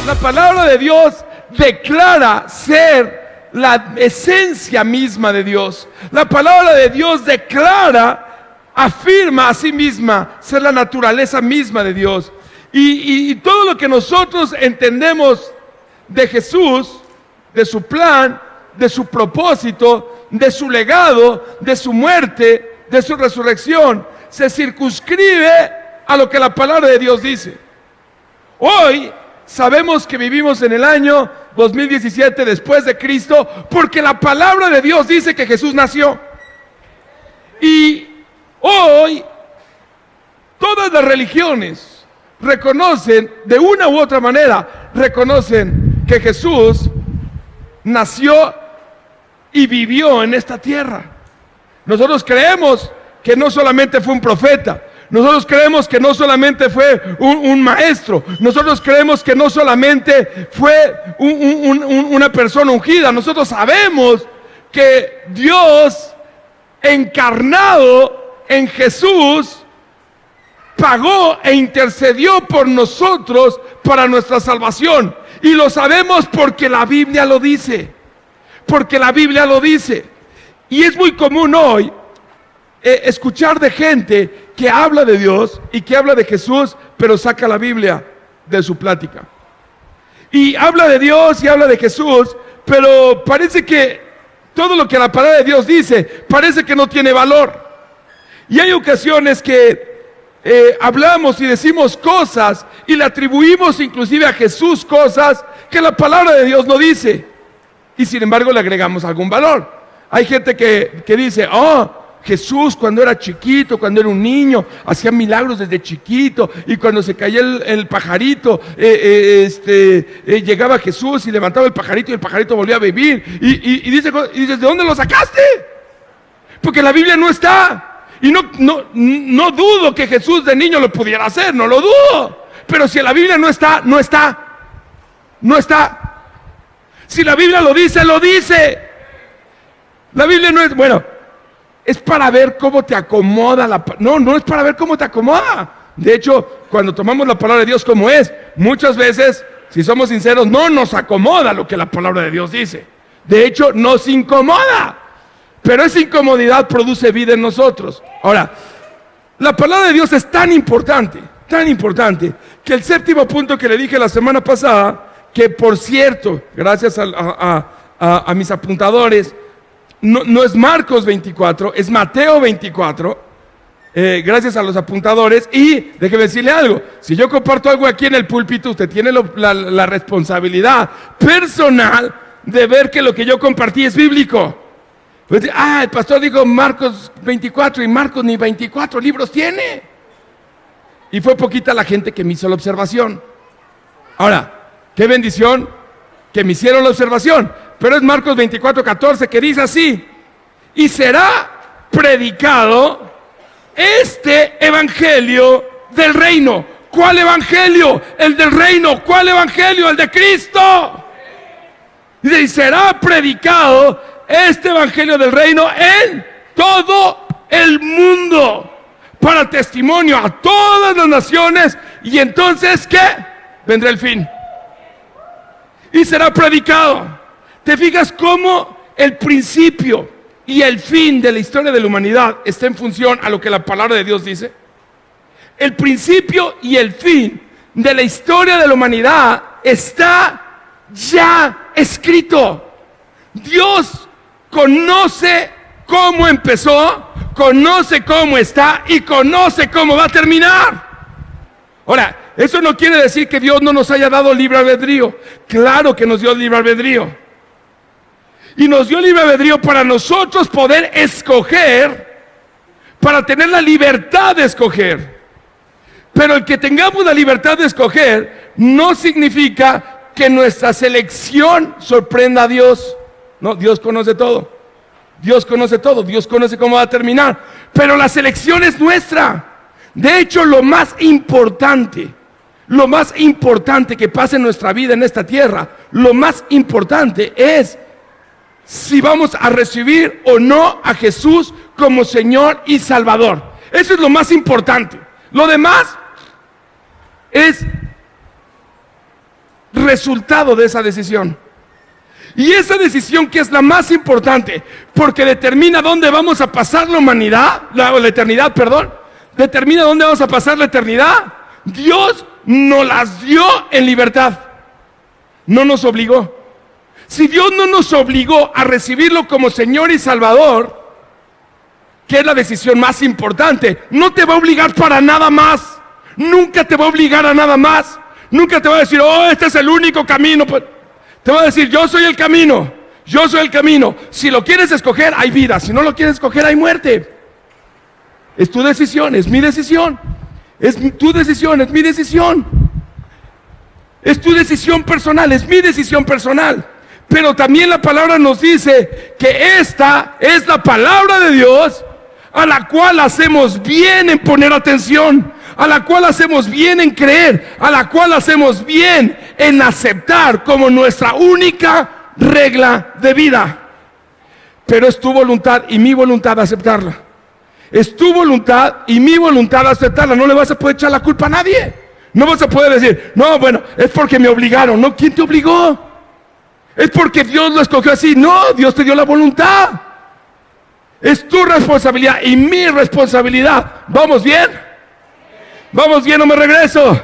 La palabra de Dios declara ser la esencia misma de Dios. La palabra de Dios afirma a sí misma ser la naturaleza misma de Dios. Y todo lo que nosotros entendemos de Jesús, de su plan, de su propósito, de su legado, de su muerte, de su resurrección, se circunscribe a lo que la palabra de Dios dice. Hoy sabemos que vivimos en el año 2017 después de Cristo, porque la palabra de Dios dice que Jesús nació. Y hoy todas las religiones reconocen, de una u otra manera, reconocen que Jesús nació y vivió en esta tierra. Nosotros creemos que no solamente fue un profeta, nosotros creemos que no solamente fue un maestro, nosotros creemos que no solamente fue una persona ungida, nosotros sabemos que Dios encarnado en Jesús pagó e intercedió por nosotros para nuestra salvación. Y lo sabemos porque la Biblia lo dice. Porque la Biblia lo dice. Y es muy común hoy escuchar de gente que habla de Dios y que habla de Jesús, pero saca la Biblia de su plática. Y habla de Dios y habla de Jesús, pero parece que todo lo que la palabra de Dios dice, parece que no tiene valor. Y hay ocasiones que hablamos y decimos cosas y le atribuimos inclusive a Jesús cosas que la palabra de Dios no dice, y sin embargo le agregamos algún valor. Hay gente que dice, Jesús cuando era chiquito, cuando era un niño, hacía milagros desde chiquito, y cuando se caía el pajarito, llegaba Jesús y levantaba el pajarito y el pajarito volvía a vivir, y dice, ¿de dónde lo sacaste? Porque la Biblia no está. Y no dudo que Jesús de niño lo pudiera hacer, no lo dudo. Pero si en la Biblia no está. Si la Biblia lo dice, lo dice. La Biblia no es, es para ver cómo te acomoda no es para ver cómo te acomoda. De hecho, cuando tomamos la palabra de Dios como es, muchas veces, si somos sinceros, no nos acomoda lo que la palabra de Dios dice. De hecho, nos incomoda. Pero esa incomodidad produce vida en nosotros. Ahora, la palabra de Dios es tan importante, que el séptimo punto que le dije la semana pasada, que por cierto, gracias a mis apuntadores, no es Marcos 24, es Mateo 24, gracias a los apuntadores. Y déjeme decirle algo, si yo comparto algo aquí en el púlpito, usted tiene la responsabilidad personal de ver que lo que yo compartí es bíblico. Pues, el pastor dijo Marcos 24 y Marcos ni 24 libros tiene. Y fue poquita la gente que me hizo la observación. Ahora, qué bendición que me hicieron la observación. Pero es Marcos 24:14 que dice así: y será predicado este evangelio del reino. ¿Cuál evangelio? El del reino. ¿Cuál evangelio? El de Cristo. Dice, y será predicado este evangelio del reino en todo el mundo para testimonio a todas las naciones, y entonces ¿qué? Vendrá el fin. Y será predicado. ¿Te fijas cómo el principio y el fin de la historia de la humanidad está en función a lo que la palabra de Dios dice? El principio y el fin de la historia de la humanidad está ya escrito. Dios conoce cómo empezó, conoce cómo está y conoce cómo va a terminar. Ahora, eso no quiere decir que Dios no nos haya dado libre albedrío. Claro que nos dio libre albedrío. Y nos dio libre albedrío para nosotros poder escoger, para tener la libertad de escoger. Pero el que tengamos la libertad de escoger no significa que nuestra selección sorprenda a Dios. No, Dios conoce todo. Dios conoce todo. Dios conoce cómo va a terminar. Pero la selección es nuestra. De hecho, lo más importante que pasa en nuestra vida en esta tierra, lo más importante es si vamos a recibir o no a Jesús como Señor y Salvador. Eso es lo más importante. Lo demás es resultado de esa decisión. Y esa decisión, que es la más importante, porque determina dónde vamos a pasar la humanidad, la eternidad, perdón, determina dónde vamos a pasar la eternidad. Dios nos las dio en libertad, no nos obligó. Si Dios no nos obligó a recibirlo como Señor y Salvador, que es la decisión más importante, no te va a obligar para nada más. Nunca te va a obligar a nada más. Nunca te va a decir, oh, este es el único camino. Te va a decir, yo soy el camino. Yo soy el camino. Si lo quieres escoger, hay vida. Si no lo quieres escoger, hay muerte. Es tu decisión, es mi decisión. Es tu decisión, es mi decisión. Es tu decisión personal, es mi decisión personal. Pero también la palabra nos dice que esta es la palabra de Dios, a la cual hacemos bien en poner atención, a la cual hacemos bien en creer, a la cual hacemos bien en aceptar como nuestra única regla de vida. Pero es tu voluntad y mi voluntad aceptarla. Es tu voluntad y mi voluntad aceptarla. No le vas a poder echar la culpa a nadie. No vas a poder decir, no, bueno, es porque me obligaron. No, ¿quién te obligó? Es porque Dios lo escogió así. No, Dios te dio la voluntad. Es tu responsabilidad y mi responsabilidad. ¿Vamos bien? ¿Vamos bien o me regreso?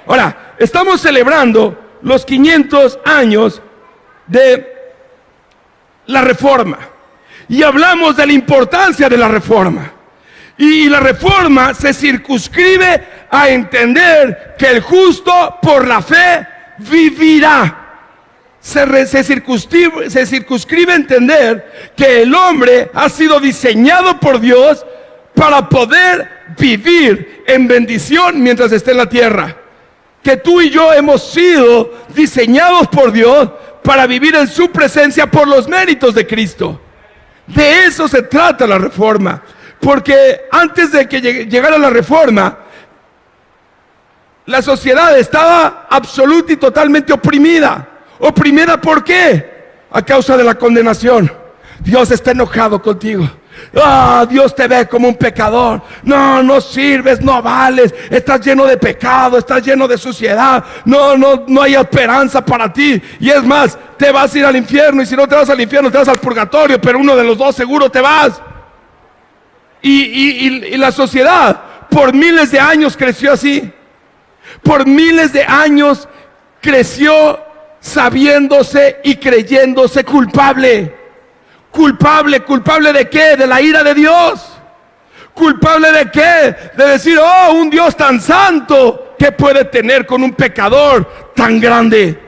Ahora, estamos celebrando los 500 años de la Reforma. Y hablamos de la importancia de la Reforma. Y la Reforma se circunscribe a entender que el justo por la fe vivirá. Se circunscribe a entender que el hombre ha sido diseñado por Dios para poder vivir en bendición mientras esté en la tierra. Que tú y yo hemos sido diseñados por Dios para vivir en su presencia por los méritos de Cristo. De eso se trata la Reforma. Porque antes de que llegara la Reforma, la sociedad estaba absoluta y totalmente oprimida. ¿Oprimida por qué? A causa de la condenación. Dios está enojado contigo. Dios te ve como un pecador. No sirves, no vales. Estás lleno de pecado, estás lleno de suciedad. No hay esperanza para ti. Y es más, te vas a ir al infierno. Y si no te vas al infierno, te vas al purgatorio. Pero uno de los dos seguro te vas. Y la sociedad por miles de años creció así. Por miles de años creció sabiéndose y creyéndose culpable. ¿Culpable de qué? De la ira de Dios. ¿Culpable de qué? De decir, un Dios tan santo, ¿qué puede tener con un pecador tan grande?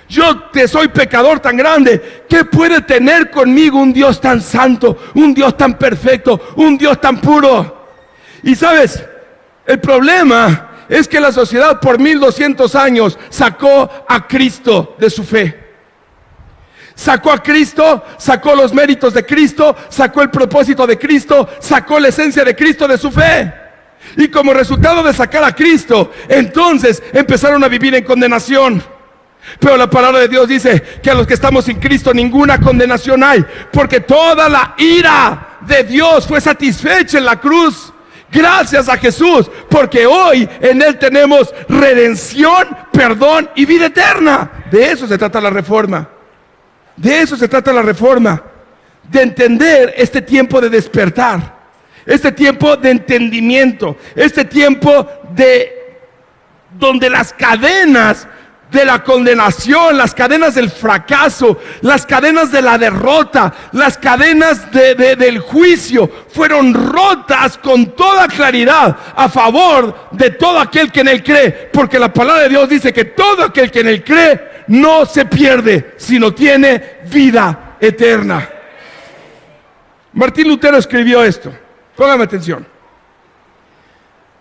Yo te soy pecador tan grande, ¿qué puede tener conmigo un Dios tan santo, un Dios tan perfecto, un Dios tan puro? Y sabes, el problema es que la sociedad por 1200 años sacó a Cristo de su fe. Sacó a Cristo, sacó los méritos de Cristo, sacó el propósito de Cristo, sacó la esencia de Cristo de su fe. Y como resultado de sacar a Cristo, entonces empezaron a vivir en condenación. Pero la palabra de Dios dice que a los que estamos en Cristo ninguna condenación hay, porque toda la ira de Dios fue satisfecha en la cruz. Gracias a Jesús, porque hoy en Él tenemos redención, perdón y vida eterna. De eso se trata la Reforma. De eso se trata la Reforma. De entender este tiempo de despertar, este tiempo de entendimiento, este tiempo de donde las cadenas de la condenación, las cadenas del fracaso, las cadenas de la derrota, las cadenas del juicio fueron rotas con toda claridad a favor de todo aquel que en Él cree, porque la palabra de Dios dice que todo aquel que en Él cree no se pierde, sino tiene vida eterna. Martín Lutero escribió esto, póngame atención.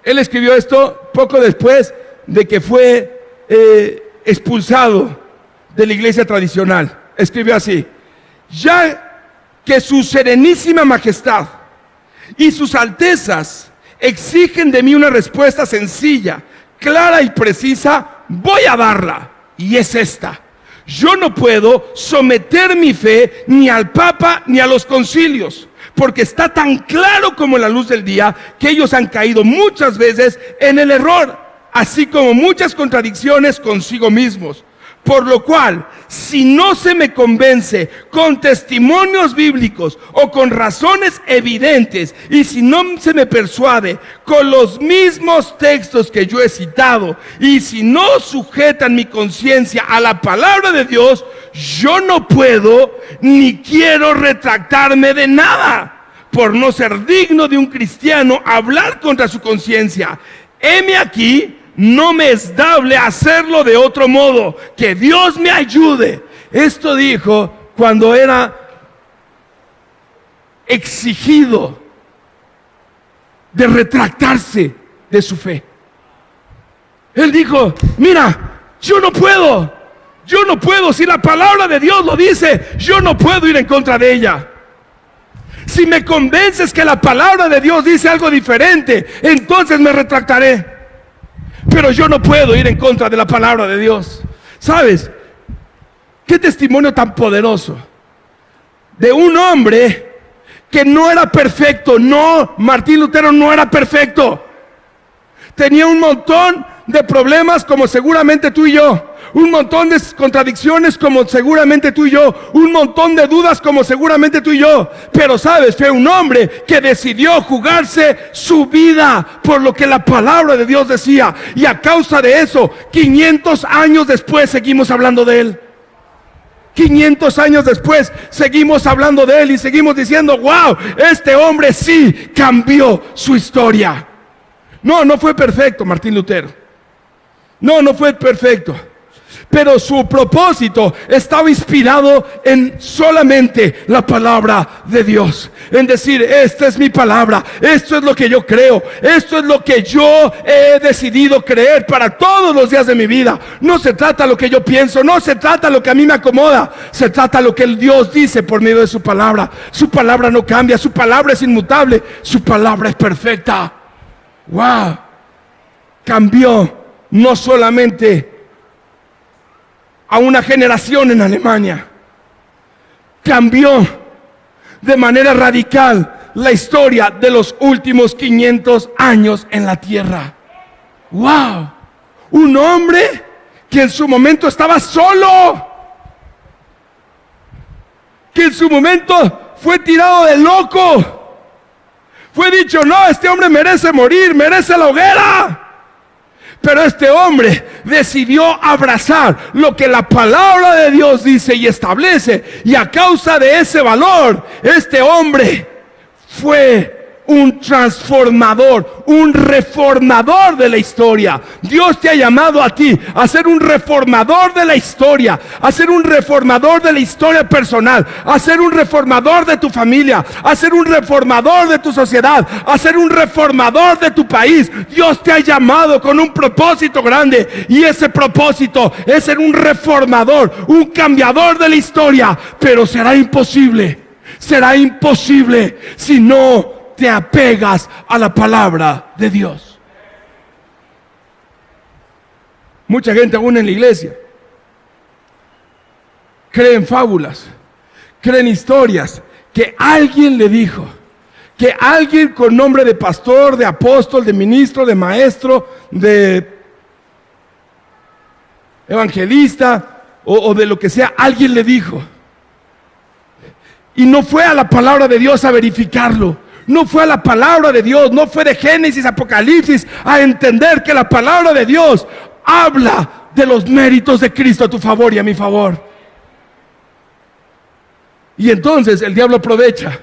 Él escribió esto poco después de que fue expulsado de la iglesia tradicional. Escribió así: ya que su serenísima majestad y sus altezas exigen de mí una respuesta sencilla, clara y precisa, voy a darla, y es esta: yo no puedo someter mi fe ni al Papa ni a los concilios, porque está tan claro como la luz del día que ellos han caído muchas veces en el error. así como muchas contradicciones consigo mismos. Por lo cual, si no se me convence con testimonios bíblicos o con razones evidentes, y si no se me persuade con los mismos textos que yo he citado, y si no sujetan mi conciencia a la palabra de Dios, yo no puedo ni quiero retractarme de nada, por no ser digno de un cristiano hablar contra su conciencia. Heme aquí. No me es dable hacerlo de otro modo. Que Dios me ayude. Esto dijo cuando era exigido de retractarse de su fe. Él dijo, mira, yo no puedo, si la palabra de Dios lo dice, yo no puedo ir en contra de ella. Si me convences que la palabra de Dios dice algo diferente, entonces me retractaré. Pero yo no puedo ir en contra de la palabra de Dios. ¿Sabes? Qué testimonio tan poderoso de un hombre que no era perfecto. No, Martín Lutero no era perfecto. Tenía un montón de problemas como seguramente tú y yo. Un montón de contradicciones como seguramente tú y yo. Un montón de dudas como seguramente tú y yo. Pero sabes, fue un hombre que decidió jugarse su vida por lo que la palabra de Dios decía. Y a causa de eso, 500 años después seguimos hablando de él. 500 años después seguimos hablando de él y seguimos diciendo, wow, este hombre sí cambió su historia. No fue perfecto Martín Lutero. No fue perfecto. Pero su propósito estaba inspirado en solamente la palabra de Dios. En decir, esta es mi palabra, esto es lo que yo creo, esto es lo que yo he decidido creer para todos los días de mi vida. No se trata lo que yo pienso, no se trata lo que a mí me acomoda, se trata lo que el Dios dice por medio de su palabra. Su palabra no cambia, su palabra es inmutable, su palabra es perfecta. Wow, cambió no solamente a una generación en Alemania, cambió de manera radical la historia de los últimos 500 años en la tierra. ¡Wow! Un hombre que en su momento estaba solo, que en su momento fue tirado de loco, fue dicho, no, este hombre merece morir, merece la hoguera. Pero este hombre decidió abrazar lo que la palabra de Dios dice y establece. Y a causa de ese valor, este hombre fue un transformador, un reformador de la historia. Dios te ha llamado a ti a ser un reformador de la historia, a ser un reformador de la historia personal, a ser un reformador de tu familia, a ser un reformador de tu sociedad, a ser un reformador de tu país. Dios te ha llamado con un propósito grande, y ese propósito es ser un reformador, un cambiador de la historia. Pero será imposible si no te apegas a la palabra de Dios. Mucha gente aún en la iglesia cree en fábulas, cree en historias que alguien le dijo, que alguien con nombre de pastor, de apóstol, de ministro, de maestro, de evangelista o de lo que sea, alguien le dijo. Y no fue a la palabra de Dios a verificarlo. No fue a la palabra de Dios, no fue de Génesis, Apocalipsis a entender que la palabra de Dios habla de los méritos de Cristo a tu favor y a mi favor. Y entonces el diablo aprovecha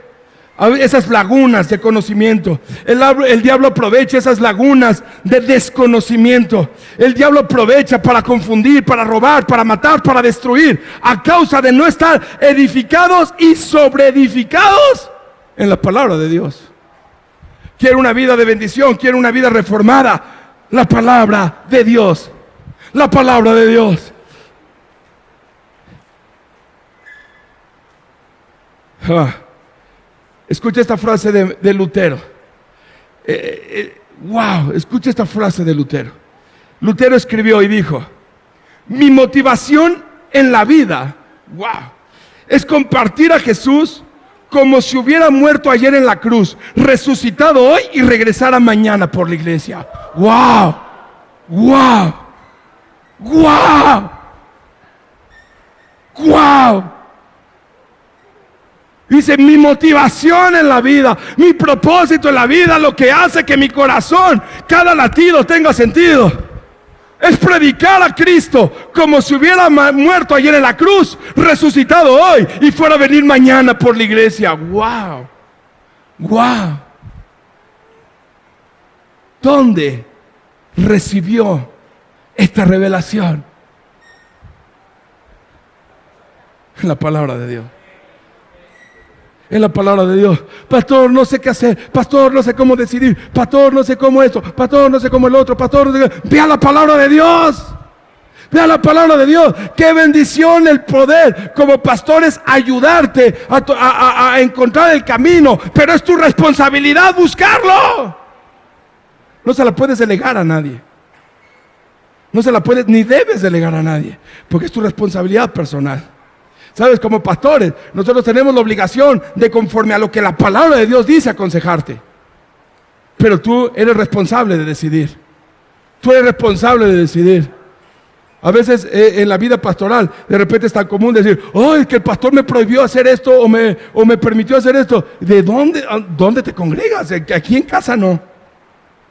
esas lagunas de conocimiento. El diablo aprovecha esas lagunas de desconocimiento. El diablo aprovecha para confundir, para robar, para matar, para destruir, a causa de no estar edificados y sobreedificados en la palabra de Dios. Quiere una vida de bendición, quiere una vida reformada. La palabra de Dios. La palabra de Dios. Escucha esta frase de Lutero. Wow, escucha esta frase de Lutero. Lutero escribió y dijo: mi motivación en la vida, wow, es compartir a Jesús como si hubiera muerto ayer en la cruz, resucitado hoy y regresara mañana por la iglesia. Wow, ¡Wow! ¡Wow! ¡Wow! Dice, mi motivación en la vida, mi propósito en la vida, lo que hace que mi corazón, cada latido tenga sentido, es predicar a Cristo como si hubiera muerto ayer en la cruz, resucitado hoy y fuera a venir mañana por la iglesia. ¡Wow! ¡Wow! ¿Dónde recibió esta revelación? En la palabra de Dios. En la palabra de Dios. Pastor, no sé qué hacer. Pastor, no sé cómo decidir. Pastor, no sé cómo esto. Pastor, no sé cómo el otro. Pastor, no sé qué. Vea la palabra de Dios. Vea la palabra de Dios. Qué bendición el poder como pastores ayudarte a encontrar el camino. Pero es tu responsabilidad buscarlo. No se la puedes delegar a nadie. No se la puedes ni debes delegar a nadie. Porque es tu responsabilidad personal. ¿Sabes? Como pastores, nosotros tenemos la obligación de, conforme a lo que la palabra de Dios dice, aconsejarte. Pero tú eres responsable de decidir. Tú eres responsable de decidir. A veces en la vida pastoral, de repente es tan común decir, oh, es que el pastor me prohibió hacer esto o me permitió hacer esto. ¿De dónde te congregas? Aquí en casa no.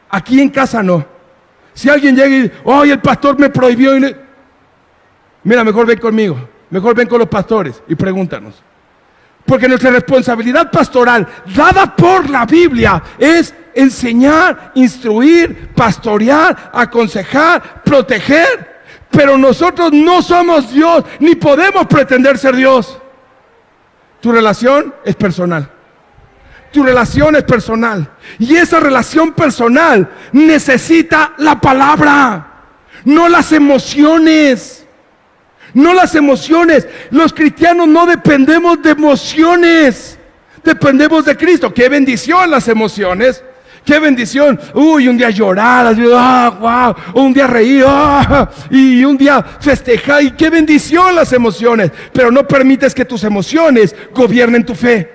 Aquí en casa no. Si alguien llega y dice, oh, el pastor me prohibió. Mira, mejor ven conmigo. Mejor ven con los pastores y pregúntanos. Porque nuestra responsabilidad pastoral, dada por la Biblia, es enseñar, instruir, pastorear, aconsejar, proteger. Pero nosotros no somos Dios, ni podemos pretender ser Dios. Tu relación es personal. Tu relación es personal. Y esa relación personal necesita la palabra, no las emociones. No las emociones. Los cristianos no dependemos de emociones. Dependemos de Cristo. Qué bendición las emociones. Qué bendición. Uy, un día llorar, wow, un día reír, y un día festejar. Y qué bendición las emociones. Pero no permites que tus emociones gobiernen tu fe.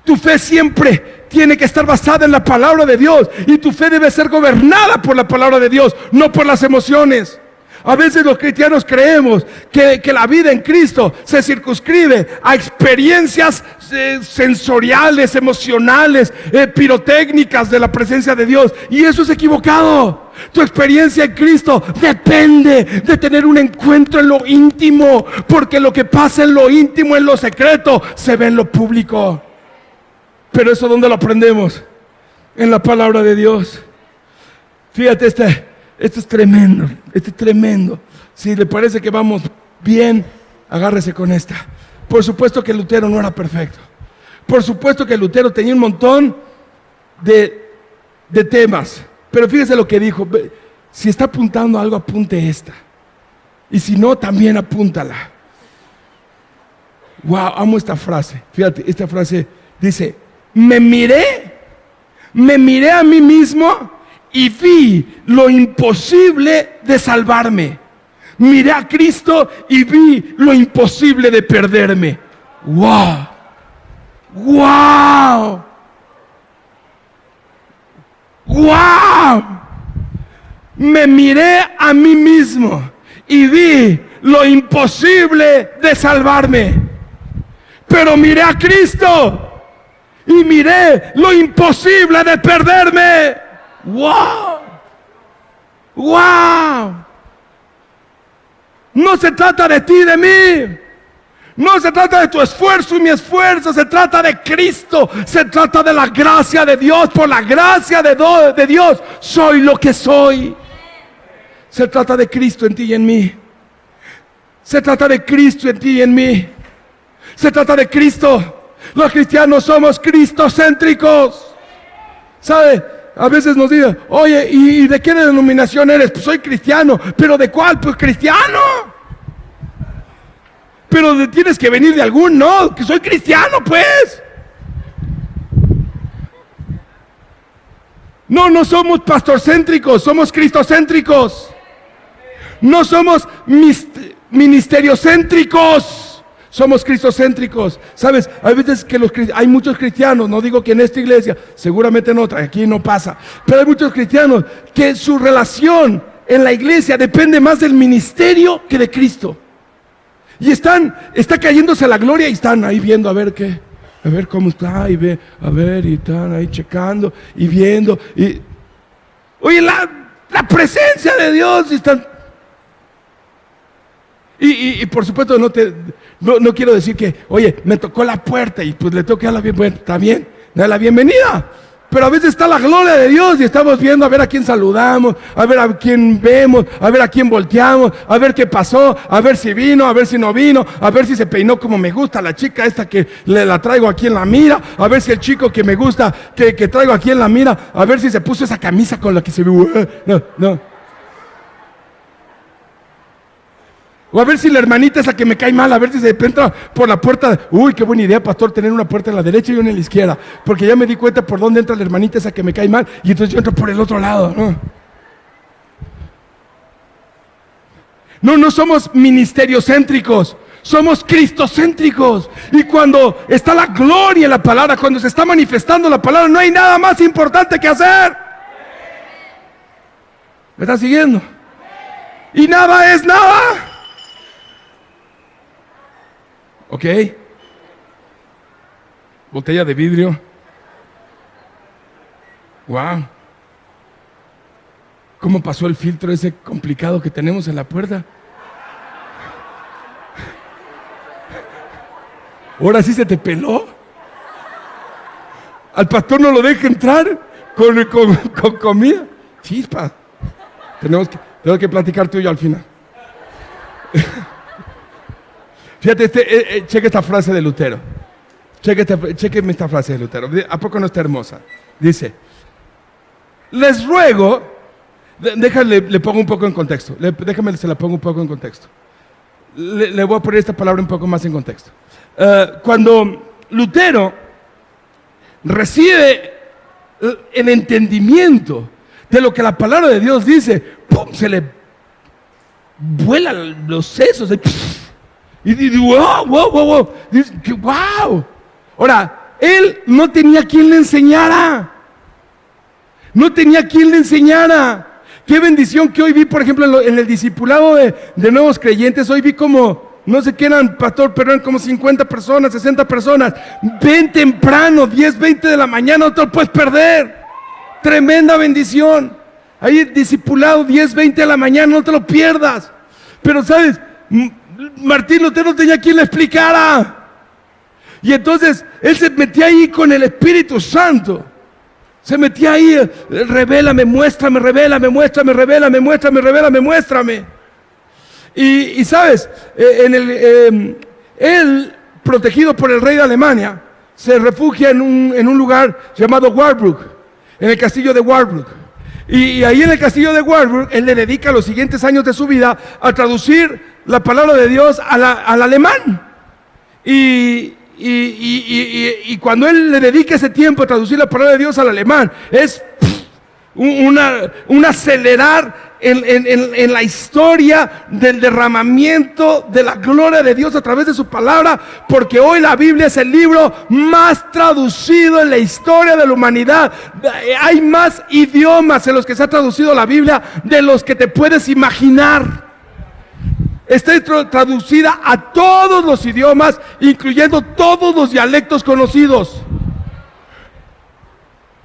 Tu fe siempre tiene que estar basada en la palabra de Dios. Y tu fe debe ser gobernada por la palabra de Dios, no por las emociones. A veces los cristianos creemos que la vida en Cristo se circunscribe a experiencias sensoriales, emocionales, pirotécnicas de la presencia de Dios. Y eso es equivocado. Tu experiencia en Cristo depende de tener un encuentro en lo íntimo. Porque lo que pasa en lo íntimo, en lo secreto, se ve en lo público. Pero eso, ¿dónde lo aprendemos? En la palabra de Dios. Fíjate Esto es tremendo, esto es tremendo. Si le parece que vamos bien, agárrese con esta. Por supuesto que Lutero no era perfecto. Por supuesto que Lutero tenía un montón de temas. Pero fíjese lo que dijo. Si está apuntando algo, apunte esta. Y si no, también apúntala. Wow, amo esta frase. Fíjate, esta frase dice, me miré a mí mismo y vi lo imposible de salvarme. Miré a Cristo y vi lo imposible de perderme. ¡Wow! ¡Wow! ¡Wow! Me miré a mí mismo y vi lo imposible de salvarme. Pero miré a Cristo y miré lo imposible de perderme. ¡Wow! ¡Wow! No se trata de ti, de mí. No se trata de tu esfuerzo y mi esfuerzo. Se trata de Cristo. Se trata de la gracia de Dios. Por la gracia de Dios soy lo que soy. Se trata de Cristo en ti y en mí. Se trata de Cristo en ti y en mí. Se trata de Cristo. Los cristianos somos cristocéntricos. ¿Sabe? A veces nos dicen, oye, ¿y de qué denominación eres? Pues soy cristiano. ¿Pero de cuál? Pues cristiano. Pero tienes que venir de algún, no, que soy cristiano, pues. No somos pastorcéntricos, somos cristocéntricos. No somos ministeriocéntricos, Somos cristocéntricos. ¿Sabes? Hay veces que hay muchos cristianos, no digo que en esta iglesia, seguramente en otra, aquí no pasa, pero hay muchos cristianos que su relación en la iglesia depende más del ministerio que de Cristo. Y está cayéndose la gloria y están ahí viendo a ver qué, a ver cómo está, y a ver, y están ahí checando y viendo. Oye, la presencia de Dios, y están. Y por supuesto no quiero decir que, oye, me tocó la puerta y pues le tengo que dar la bienvenida. Bueno, está bien, da la bienvenida. Pero a veces está la gloria de Dios y estamos viendo a ver a quién saludamos, a ver a quién vemos, a ver a quién volteamos, a ver qué pasó, a ver si vino, a ver si no vino, a ver si se peinó como me gusta la chica esta que la traigo aquí en la mira, a ver si el chico que me gusta, que traigo aquí en la mira, a ver si se puso esa camisa con la que se ve. No. O a ver si la hermanita esa que me cae mal, a ver si se entra por la puerta. Uy, qué buena idea, pastor, tener una puerta en la derecha y una en la izquierda. Porque ya me di cuenta por dónde entra la hermanita esa que me cae mal y entonces yo entro por el otro lado, ¿no? No somos ministeriocéntricos, somos cristocéntricos. Y cuando está la gloria en la palabra, cuando se está manifestando la palabra, no hay nada más importante que hacer. ¿Me estás siguiendo? Y nada es nada. ¿Ok? Botella de vidrio. Wow. ¿Cómo pasó el filtro ese complicado que tenemos en la puerta? ¿Ahora sí se te peló? Al pastor no lo deja entrar con comida. Chispa. Tenemos que platicar tú y yo al final. Fíjate, cheque esta frase de Lutero. Chequeme esta frase de Lutero. ¿A poco no está hermosa? Dice: les ruego, le pongo un poco en contexto. Déjame, se la pongo un poco en contexto. Le voy a poner esta palabra un poco más en contexto. Cuando Lutero recibe el entendimiento de lo que la palabra de Dios dice, ¡pum!, se le vuelan los sesos. Y dice, wow. Dice, wow. Ahora, él no tenía quien le enseñara. Qué bendición que hoy vi, por ejemplo, en el discipulado de nuevos creyentes. Hoy vi como, no sé qué eran, pastor, pero eran como 50 personas, 60 personas. Ven temprano, 10, 20 de la mañana, no te lo puedes perder. Tremenda bendición. Ahí discipulado, 10, 20 de la mañana, no te lo pierdas. Pero sabes, Martín Lutero no tenía quien le explicara. Y entonces él se metía ahí con el Espíritu Santo. Se metía ahí, revélame, muéstrame, revélame, muéstrame, revélame, muéstrame, revélame, muéstrame. Y sabes, él, protegido por el rey de Alemania, se refugia en un lugar llamado Warburg, en el castillo de Warburg. Y ahí en el castillo de Warburg, él le dedica los siguientes años de su vida a traducir la palabra de Dios al alemán. Y cuando él le dedica ese tiempo a traducir la palabra de Dios al alemán, es un acelerar en la historia del derramamiento de la gloria de Dios a través de su palabra, porque hoy la Biblia es el libro más traducido en la historia de la humanidad. Hay más idiomas en los que se ha traducido la Biblia de los que te puedes imaginar. Está traducida a todos los idiomas, incluyendo todos los dialectos conocidos.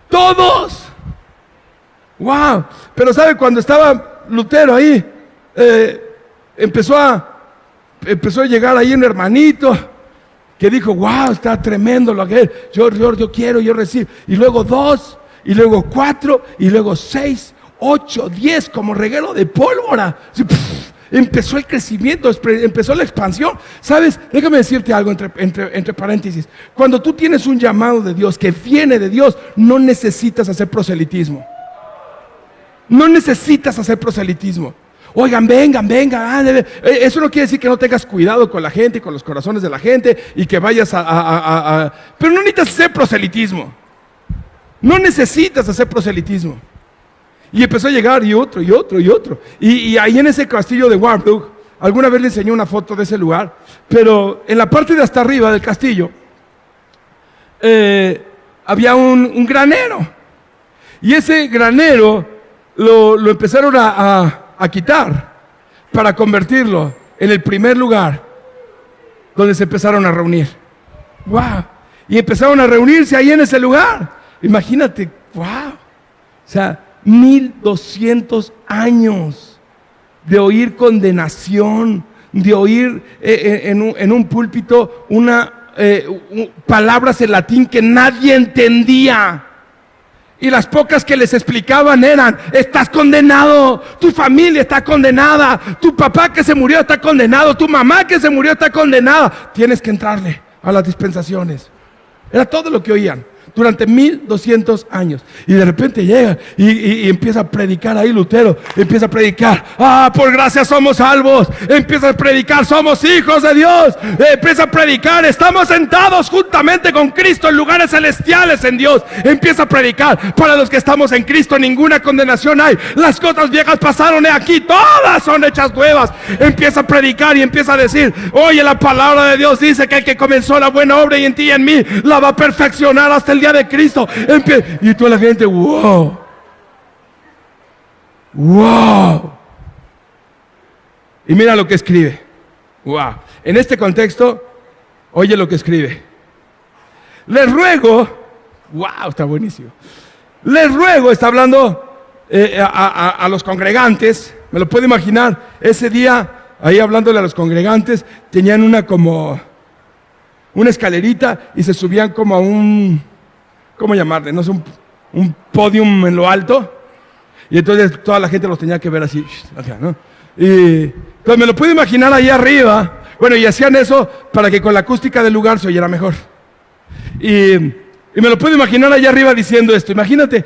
Todos. Wow. Pero ¿sabe? Cuando estaba Lutero ahí, empezó a llegar ahí un hermanito que dijo, wow, está tremendo lo que es. Yo quiero, yo recibo. Y luego 2, y luego 4, y luego 6, 8, 10, como reguero de pólvora. Así, empezó el crecimiento, empezó la expansión. ¿Sabes? Déjame decirte algo entre paréntesis. Cuando tú tienes un llamado de Dios que viene de Dios, no necesitas hacer proselitismo. No necesitas hacer proselitismo. Oigan, vengan. Eso no quiere decir que no tengas cuidado con la gente y con los corazones de la gente y que vayas pero no necesitas hacer proselitismo. No necesitas hacer proselitismo. Y empezó a llegar y otro. Y ahí en ese castillo de Warburg, alguna vez le enseñé una foto de ese lugar, pero en la parte de hasta arriba del castillo había un granero. Y ese granero lo empezaron a quitar para convertirlo en el primer lugar donde se empezaron a reunir. ¡Wow! Y empezaron a reunirse ahí en ese lugar. Imagínate, ¡wow! O sea, 1200 años de oír condenación, de oír en un púlpito palabras en latín que nadie entendía. Y las pocas que les explicaban eran: estás condenado, tu familia está condenada, tu papá que se murió está condenado, tu mamá que se murió está condenada, tienes que entrarle a las dispensaciones. Era todo lo que oían durante 1200 años. Y de repente llega y empieza a predicar ahí Lutero. Empieza a predicar: por gracia somos salvos. Empieza a predicar: somos hijos de Dios. Empieza a predicar: estamos sentados juntamente con Cristo en lugares celestiales en Dios. Empieza a predicar: para los que estamos en Cristo ninguna condenación hay. Las cosas viejas pasaron, he aquí, todas son hechas nuevas. Empieza a predicar y empieza a decir: oye, la palabra de Dios dice que el que comenzó la buena obra y en ti y en mí la va a perfeccionar hasta el día de Cristo. Y toda la gente: wow, wow. Y mira lo que escribe. Wow. En este contexto, oye lo que escribe: les ruego, wow, está buenísimo. Les ruego, está hablando a los congregantes. Me lo puedo imaginar ese día ahí hablándole a los congregantes. Tenían una escalerita y se subían como a ¿cómo llamarle? No sé, un podium en lo alto. Y entonces toda la gente los tenía que ver así, ¿no? Y entonces me lo puedo imaginar ahí arriba. Bueno, y hacían eso para que con la acústica del lugar se oyera mejor. Y me lo puedo imaginar allá arriba diciendo esto. Imagínate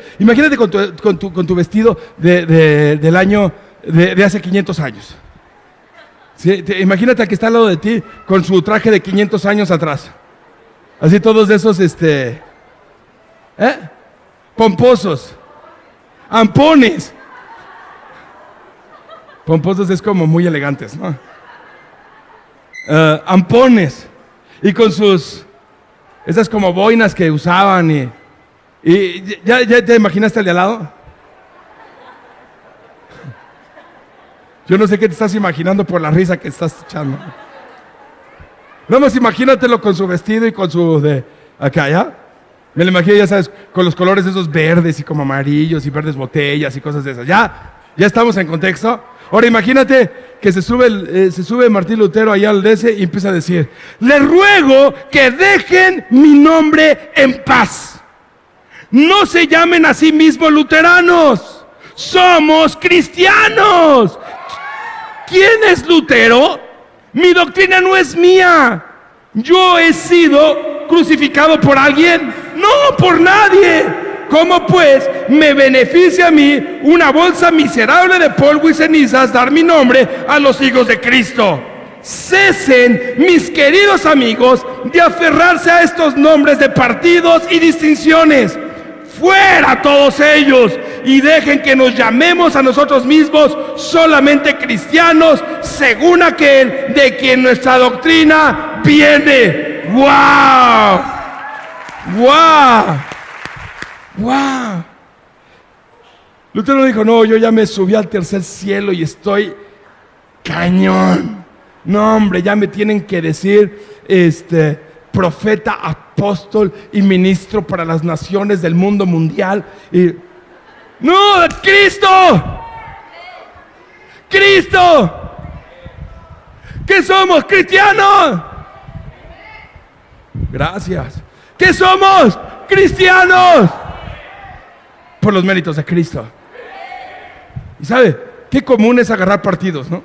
con tu vestido del año de hace 500 años. ¿Sí? Imagínate que está al lado de ti con su traje de 500 años atrás. Así todos esos, pomposos, ampones. Pomposos es como muy elegantes, ¿no? Ampones. Y con esas como boinas que usaban. Y ¿ya te imaginaste al de al lado? Yo no sé qué te estás imaginando por la risa que estás echando. No más imagínatelo con su vestido y con su de acá, ¿ya? Me lo imagino, ya sabes, con los colores esos verdes y como amarillos y verdes botellas y cosas de esas. ¿Ya estamos en contexto? Ahora imagínate que se sube Martín Lutero allá al DC y empieza a decir: les ruego que dejen mi nombre en paz. No se llamen a sí mismos luteranos. Somos cristianos. ¿Quién es Lutero? Mi doctrina no es mía. ¿Yo he sido crucificado por alguien? No, por nadie. ¿Cómo pues me beneficia a mí, una bolsa miserable de polvo y cenizas, dar mi nombre a los hijos de Cristo? Cesen, mis queridos amigos, de aferrarse a estos nombres de partidos y distinciones. Fuera todos ellos, y dejen que nos llamemos a nosotros mismos solamente cristianos, según aquel de quien nuestra doctrina viene. ¡Wow! ¡Wow! ¡Wow! Lutero dijo: no, yo ya me subí al tercer cielo y estoy cañón. No, hombre, ya me tienen que decir profeta, apóstol y ministro para las naciones del mundo mundial. ¡No! ¡Cristo! ¡Cristo! ¿Qué somos? ¡Cristianos! Gracias. ¿Qué somos? ¡Cristianos! Por los méritos de Cristo. ¿Y sabe qué común es agarrar partidos, no?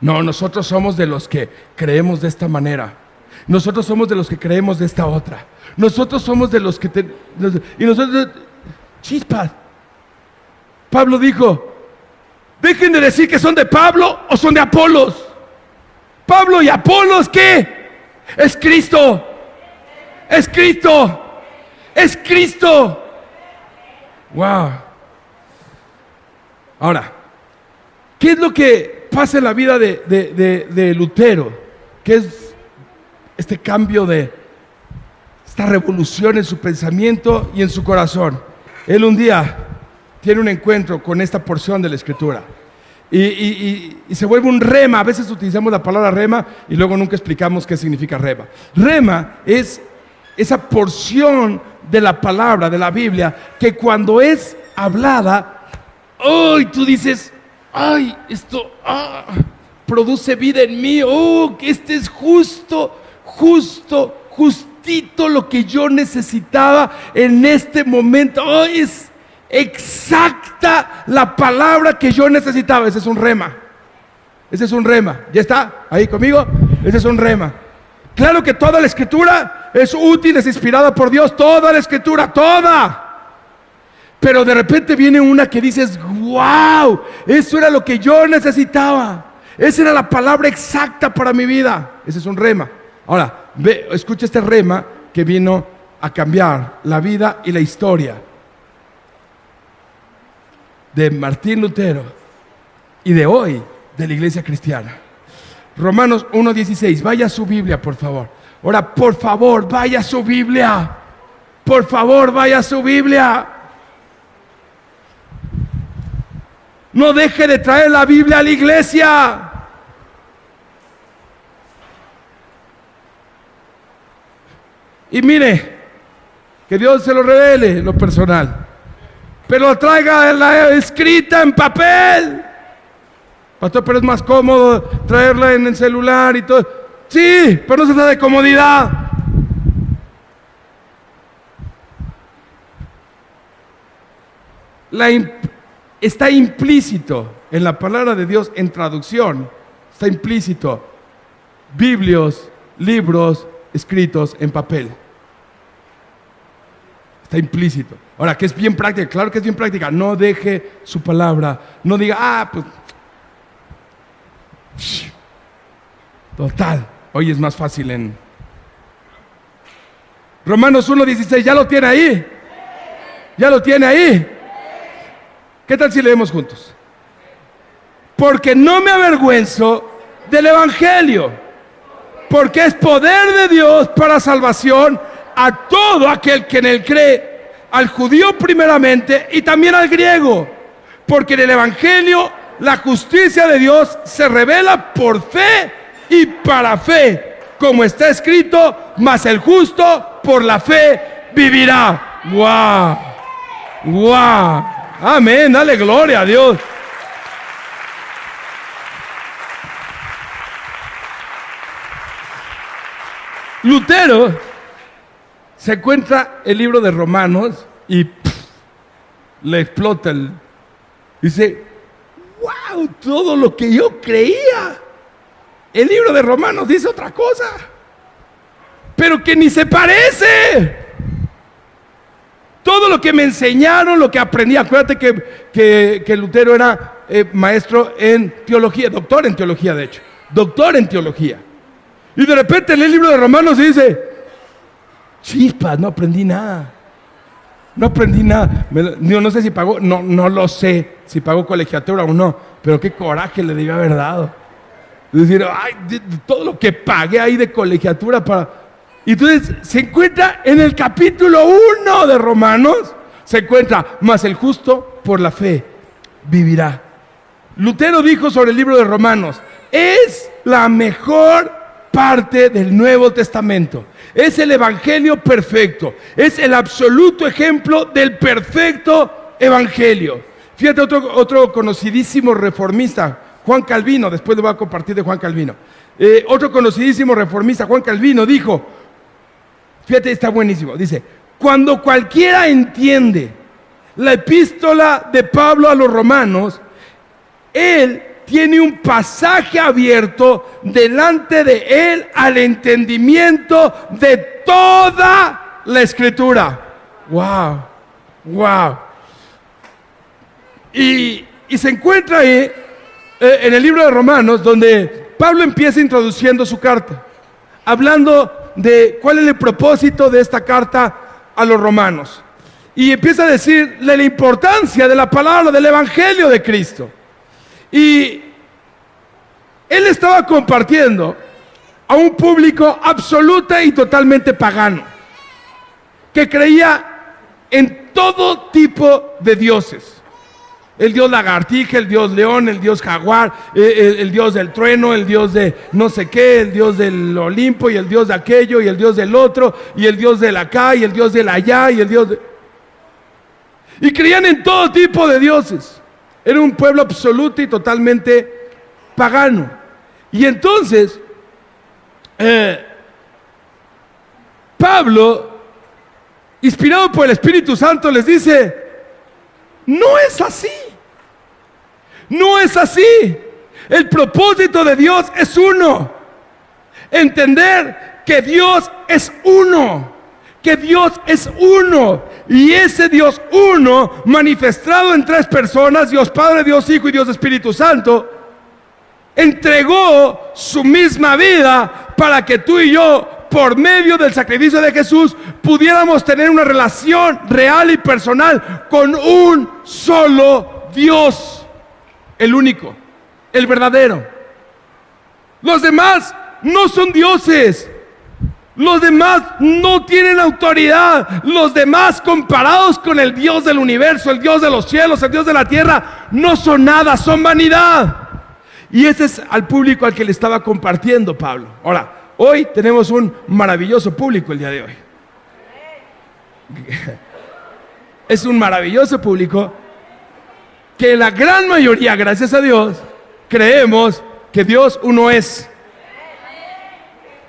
No, nosotros somos de los que creemos de esta manera. Nosotros somos de los que creemos de esta otra. Nosotros somos de los que y nosotros, chispas. Pablo dijo: dejen de decir que son de Pablo o son de Apolos. Pablo y Apolos, ¿qué? Es Cristo. Es Cristo. Es Cristo. Wow. Ahora, ¿qué es lo que pasa en la vida de Lutero, que es este cambio esta revolución en su pensamiento y en su corazón. Él un día tiene un encuentro con esta porción de la Escritura y se vuelve un rema. A veces utilizamos la palabra rema y luego nunca explicamos qué significa rema. Rema es esa porción de la palabra, de la Biblia, que cuando es hablada, ¡ay! Tú dices, ¡ay! Esto produce vida en mí. ¡Oh! Que este es justito lo que yo necesitaba en este momento. ¡Oh! Es exacta la palabra que yo necesitaba. Ese es un rema. Ese es un rema. ¿Ya está? ¿Ahí conmigo? Ese es un rema. Claro que toda la Escritura es útil, es inspirada por Dios. Toda la Escritura, toda. Pero de repente viene una que dices, wow, eso era lo que yo necesitaba. Esa era la palabra exacta para mi vida. Ese es un rema. Ahora, escucha este rema que vino a cambiar la vida y la historia de Martín Lutero y de hoy de la iglesia cristiana. Romanos 1:16, vaya a su Biblia, por favor. Ahora, por favor, vaya a su Biblia. Por favor, vaya a su Biblia. No deje de traer la Biblia a la iglesia. Y mire, que Dios se lo revele en lo personal, pero traiga la escrita en papel. Pastor, pero es más cómodo traerla en el celular y todo. Sí, pero no se trata de comodidad. Está implícito en la palabra de Dios, en traducción, está implícito Biblios, libros escritos en papel. Está implícito. Ahora, que es bien práctica, claro que es bien práctica. No deje su palabra, no diga, pues total, hoy es más fácil en Romanos 1:16. ¿Ya lo tiene ahí? ¿Ya lo tiene ahí? ¿Qué tal si leemos juntos? Porque no me avergüenzo del Evangelio, porque es poder de Dios para salvación a todo aquel que en él cree, al judío primeramente y también al griego, porque en el Evangelio la justicia de Dios se revela por fe y para fe, como está escrito, mas el justo por la fe vivirá. ¡Wow! ¡Wow! Amén, dale gloria a Dios. Lutero se encuentra el libro de Romanos y le explota dice, wow, todo lo que yo creía. El libro de Romanos dice otra cosa, pero que ni se parece. Todo lo que me enseñaron, lo que aprendí. Acuérdate que Lutero era maestro en teología, doctor en teología, de hecho, doctor en teología. Y de repente en el libro de Romanos dice, chispas, no aprendí nada. No aprendí nada. No sé si pagó, no lo sé si pagó colegiatura o no, pero qué coraje le debió haber dado. Es decir, ay, todo lo que pagué ahí de colegiatura para... Y entonces se encuentra en el capítulo 1 de Romanos, se encuentra, mas el justo por la fe vivirá. Lutero dijo sobre el libro de Romanos, es la mejor parte del Nuevo Testamento. Es el evangelio perfecto. Es el absoluto ejemplo del perfecto evangelio. Fíjate, otro conocidísimo reformista, Juan Calvino, después le voy a compartir de Juan Calvino. Otro conocidísimo reformista, Juan Calvino, dijo, fíjate, está buenísimo, dice, cuando cualquiera entiende la epístola de Pablo a los romanos, él tiene un pasaje abierto delante de él al entendimiento de toda la Escritura. ¡Wow! ¡Wow! Y se encuentra ahí, en el libro de Romanos, donde Pablo empieza introduciendo su carta, hablando de cuál es el propósito de esta carta a los romanos. Y empieza a decirle la importancia de la palabra del Evangelio de Cristo. Y estaba compartiendo a un público absoluta y totalmente pagano, que creía en todo tipo de dioses. El dios lagartija, el dios león, el dios jaguar, el dios del trueno, el dios de no sé qué, el dios del Olimpo y el dios de aquello y el dios del otro y el dios del acá y el dios del allá y el dios de... Y creían en todo tipo de dioses. Era un pueblo absoluto y totalmente pagano. Y entonces, Pablo, inspirado por el Espíritu Santo, les dice: no es así. No es así. El propósito de Dios es uno. Entender que Dios es uno. Que Dios es uno. Y ese Dios uno, manifestado en tres personas, Dios Padre, Dios Hijo y Dios Espíritu Santo, entregó su misma vida para que tú y yo, por medio del sacrificio de Jesús, pudiéramos tener una relación real y personal con un solo Dios, el único, el verdadero. Los demás no son dioses. Los demás no tienen autoridad. Los demás, comparados con el Dios del universo, el Dios de los cielos, el Dios de la tierra, no son nada, son vanidad. Y ese es al público al que le estaba compartiendo Pablo. Ahora, hoy tenemos un maravilloso público el día de hoy. Es un maravilloso público que la gran mayoría, gracias a Dios, creemos que Dios uno es.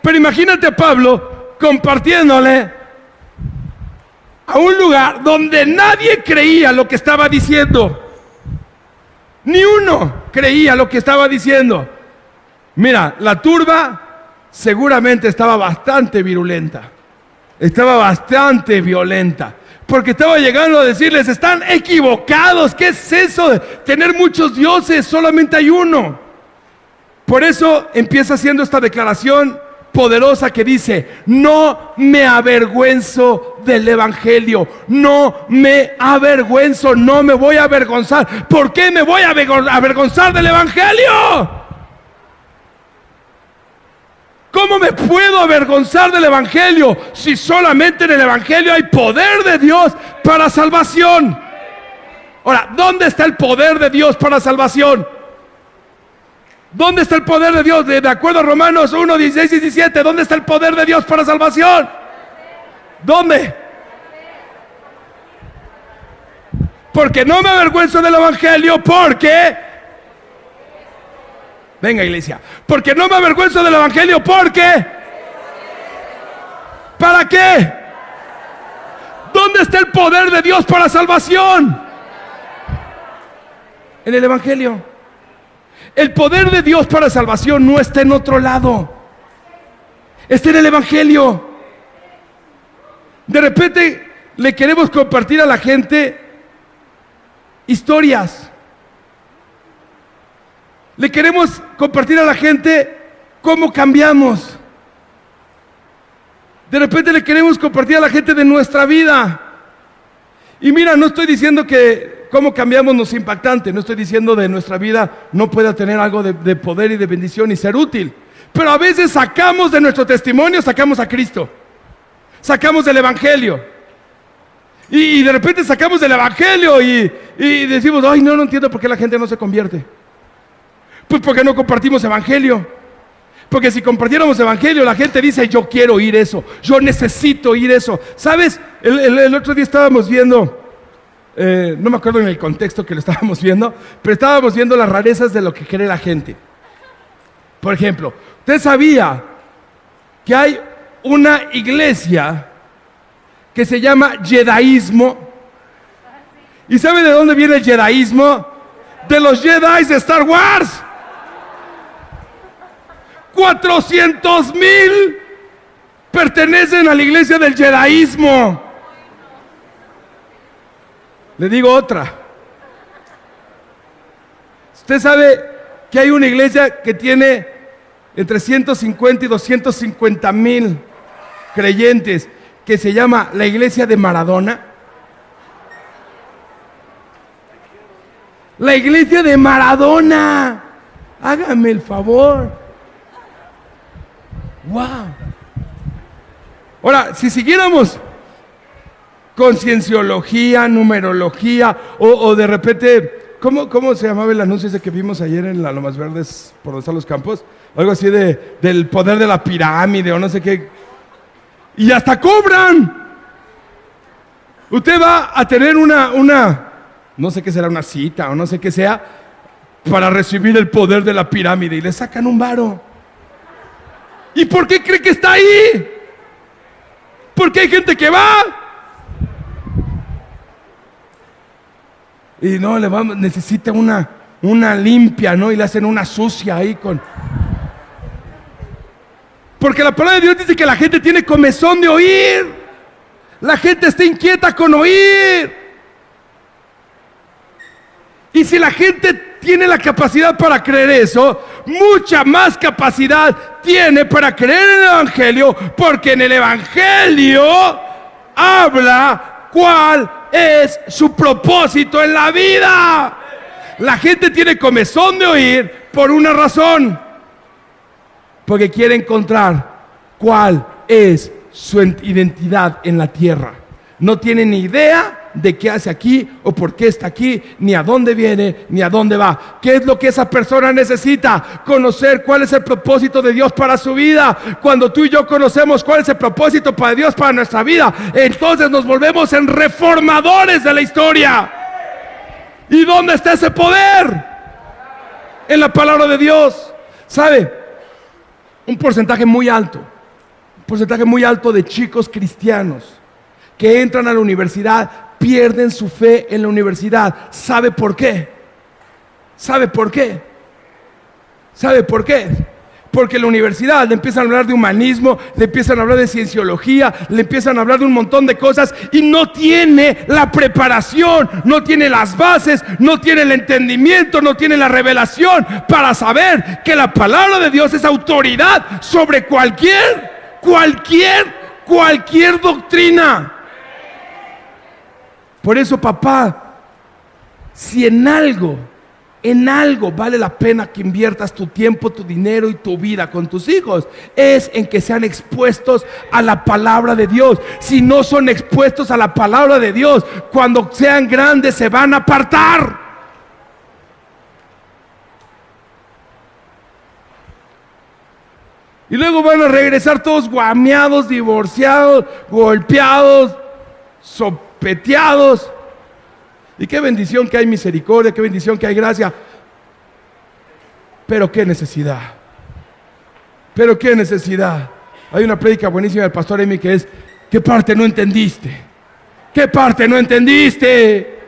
Pero imagínate a Pablo compartiéndole a un lugar donde nadie creía lo que estaba diciendo. Ni uno creía lo que estaba diciendo. Mira, la turba seguramente estaba bastante virulenta, estaba bastante violenta, porque estaba llegando a decirles: están equivocados. ¿Qué es eso de tener muchos dioses? Solamente hay uno. Por eso empieza haciendo esta declaración poderosa que dice: no me avergüenzo del evangelio, no me avergüenzo, no me voy a avergonzar. ¿Por qué me voy a avergonzar del evangelio? ¿Cómo me puedo avergonzar del evangelio si solamente en el evangelio hay poder de Dios para salvación? Ahora, ¿dónde está el poder de Dios para salvación? ¿Dónde está el poder de Dios? De acuerdo a Romanos 1, 16 y 17, ¿dónde está el poder de Dios para salvación? ¿Dónde? Porque no me avergüenzo del evangelio, porque... Venga, iglesia. Porque no me avergüenzo del evangelio, porque... ¿Para qué? ¿Dónde está el poder de Dios para salvación? En el evangelio. El poder de Dios para salvación no está en otro lado. Está en el evangelio. De repente le queremos compartir a la gente historias. Le queremos compartir a la gente cómo cambiamos. De repente le queremos compartir a la gente de nuestra vida. Y mira, no estoy diciendo que cómo cambiamos no es impactante. No estoy diciendo de nuestra vida no pueda tener algo de poder y de bendición y ser útil. Pero a veces sacamos de nuestro testimonio, sacamos a Cristo. Sacamos del evangelio. Y de repente sacamos del evangelio y decimos: ay, no entiendo por qué la gente no se convierte. Pues porque no compartimos evangelio. Porque si compartiéramos evangelio, la gente dice: yo quiero oír eso, yo necesito oír eso. ¿Sabes? El otro día estábamos viendo, no me acuerdo en el contexto que lo estábamos viendo, pero estábamos viendo las rarezas de lo que cree la gente. Por ejemplo, ¿usted sabía que hay una iglesia que se llama Jediismo? ¿Y sabe de dónde viene el Jediismo? De los Jedi de Star Wars. 400,000 pertenecen a la iglesia del Jediismo. Le digo otra. Usted sabe que hay una iglesia que tiene entre 150 y 250,000 creyentes, que se llama la iglesia de Maradona. La iglesia de Maradona. Hágame el favor. Wow. Ahora, si siguiéramos con cienciología, numerología, o de repente, ¿cómo se llamaba el anuncio ese que vimos ayer en la Lomas Verdes, por donde están los campos? Algo así del poder de la pirámide o no sé qué. Y hasta cobran. Usted va a tener una, no sé qué será, una cita o no sé qué sea, para recibir el poder de la pirámide y le sacan un varo. ¿Y por qué cree que está ahí? Porque hay gente que va y no, necesita una limpia, ¿no? Y le hacen una sucia ahí con... Porque la palabra de Dios dice que la gente tiene comezón de oír. La gente está inquieta con oír. Y si la gente tiene la capacidad para creer eso, mucha más capacidad tiene para creer en el Evangelio, porque en el Evangelio habla cuál es su propósito en la vida. La gente tiene comezón de oír por una razón, porque quiere encontrar cuál es su identidad en la tierra. No tiene ni idea de qué hace aquí o por qué está aquí, ni a dónde viene, ni a dónde va. ¿Qué es lo que esa persona necesita? Conocer cuál es el propósito de Dios para su vida. Cuando tú y yo conocemos cuál es el propósito para Dios para nuestra vida, entonces nos volvemos en reformadores de la historia. ¿Y dónde está ese poder? En la palabra de Dios. ¿Sabe? Un porcentaje muy alto de chicos cristianos que entran a la universidad pierden su fe en la universidad. ¿Sabe por qué? ¿Sabe por qué? ¿Sabe por qué? Porque en la universidad le empiezan a hablar de humanismo, le empiezan a hablar de cienciología, le empiezan a hablar de un montón de cosas y no tiene la preparación, no tiene las bases, no tiene el entendimiento, no tiene la revelación para saber que la palabra de Dios es autoridad sobre cualquier doctrina. Por eso, papá, si en algo vale la pena que inviertas tu tiempo, tu dinero y tu vida con tus hijos, es en que sean expuestos a la palabra de Dios. Si no son expuestos a la palabra de Dios, cuando sean grandes se van a apartar. Y luego van a regresar todos guameados, divorciados, golpeados, sopeteados. Y qué bendición que hay misericordia, qué bendición que hay gracia. Pero qué necesidad. Pero qué necesidad. Hay una prédica buenísima del pastor Emi que es: ¿qué parte no entendiste? ¿Qué parte no entendiste?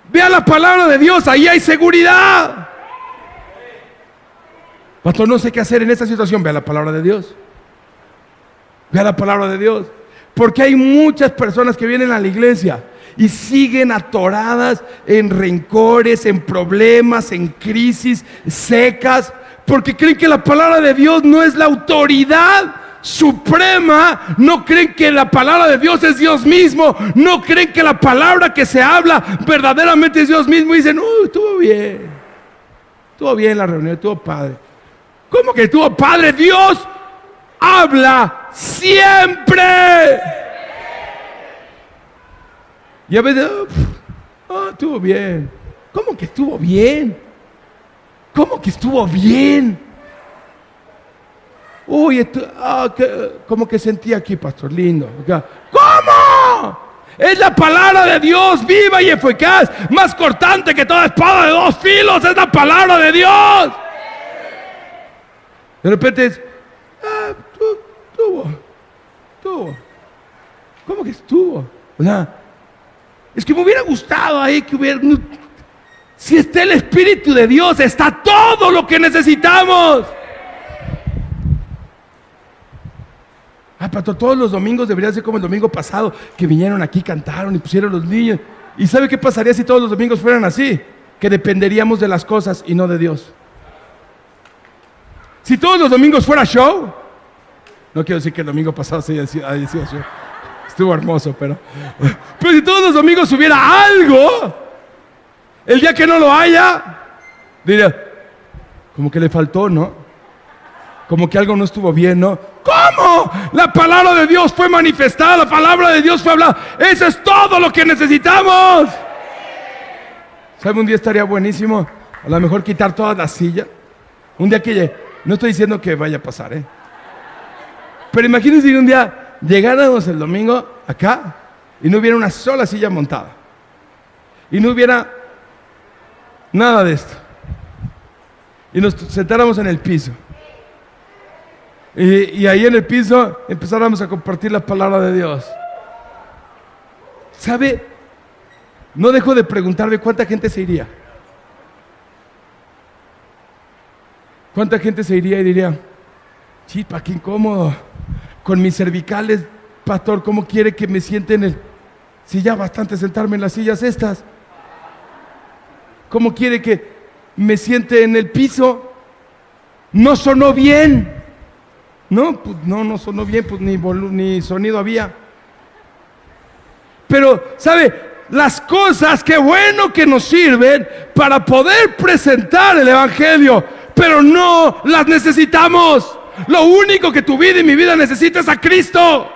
Vea la palabra de Dios, ahí hay seguridad. Pastor, no sé qué hacer en esta situación. Vea la palabra de Dios. Vea la palabra de Dios. Porque hay muchas personas que vienen a la iglesia y siguen atoradas en rencores, en problemas, en crisis secas, porque creen que la palabra de Dios no es la autoridad suprema, no creen que la palabra de Dios es Dios mismo, no creen que la palabra que se habla verdaderamente es Dios mismo, y dicen: estuvo bien la reunión, estuvo padre. ¿Cómo que estuvo padre? Dios habla siempre. Y a veces, estuvo bien. ¿Cómo que estuvo bien? ¿Cómo que estuvo bien? Uy, ¿cómo que sentí aquí, pastor? Lindo. ¿Cómo? Es la palabra de Dios, viva y eficaz, más cortante que toda espada de dos filos. Es la palabra de Dios. De repente es: estuvo. ¿Cómo que estuvo? Es que me hubiera gustado ahí que hubiera... Si está el Espíritu de Dios, está todo lo que necesitamos. Pastor, todos los domingos debería ser como el domingo pasado, que vinieron aquí, cantaron y pusieron los niños. ¿Y sabe qué pasaría si todos los domingos fueran así? Que dependeríamos de las cosas y no de Dios. Si todos los domingos fuera show, no quiero decir que el domingo pasado haya sido show, estuvo hermoso, pero si todos los domingos hubiera algo, el día que no lo haya, Diría, como que le faltó, ¿no? Como que algo no estuvo bien, ¿no? ¿Cómo? La palabra de Dios fue manifestada, la palabra de Dios fue hablada. Eso es todo lo que necesitamos. ¿Sabe? Un día estaría buenísimo, a lo mejor quitar todas las sillas. Un día que no estoy diciendo que vaya a pasar, pero imagínense que un día llegáramos el domingo acá y no hubiera una sola silla montada y no hubiera nada de esto y nos sentáramos en el piso y ahí en el piso empezáramos a compartir la palabra de Dios. ¿Sabe? No dejo de preguntarme cuánta gente se iría. ¿Cuánta gente se iría y diría, chipa, qué incómodo, con mis cervicales, pastor, ¿cómo quiere que me siente en el... Si ya bastante sentarme en las sillas estas. ¿Cómo quiere que me siente en el piso? No sonó bien. No, pues no sonó bien, pues ni sonido había. Pero, ¿sabe? Las cosas, qué bueno que nos sirven para poder presentar el Evangelio, pero no las necesitamos. Lo único que tu vida y mi vida necesita es a Cristo.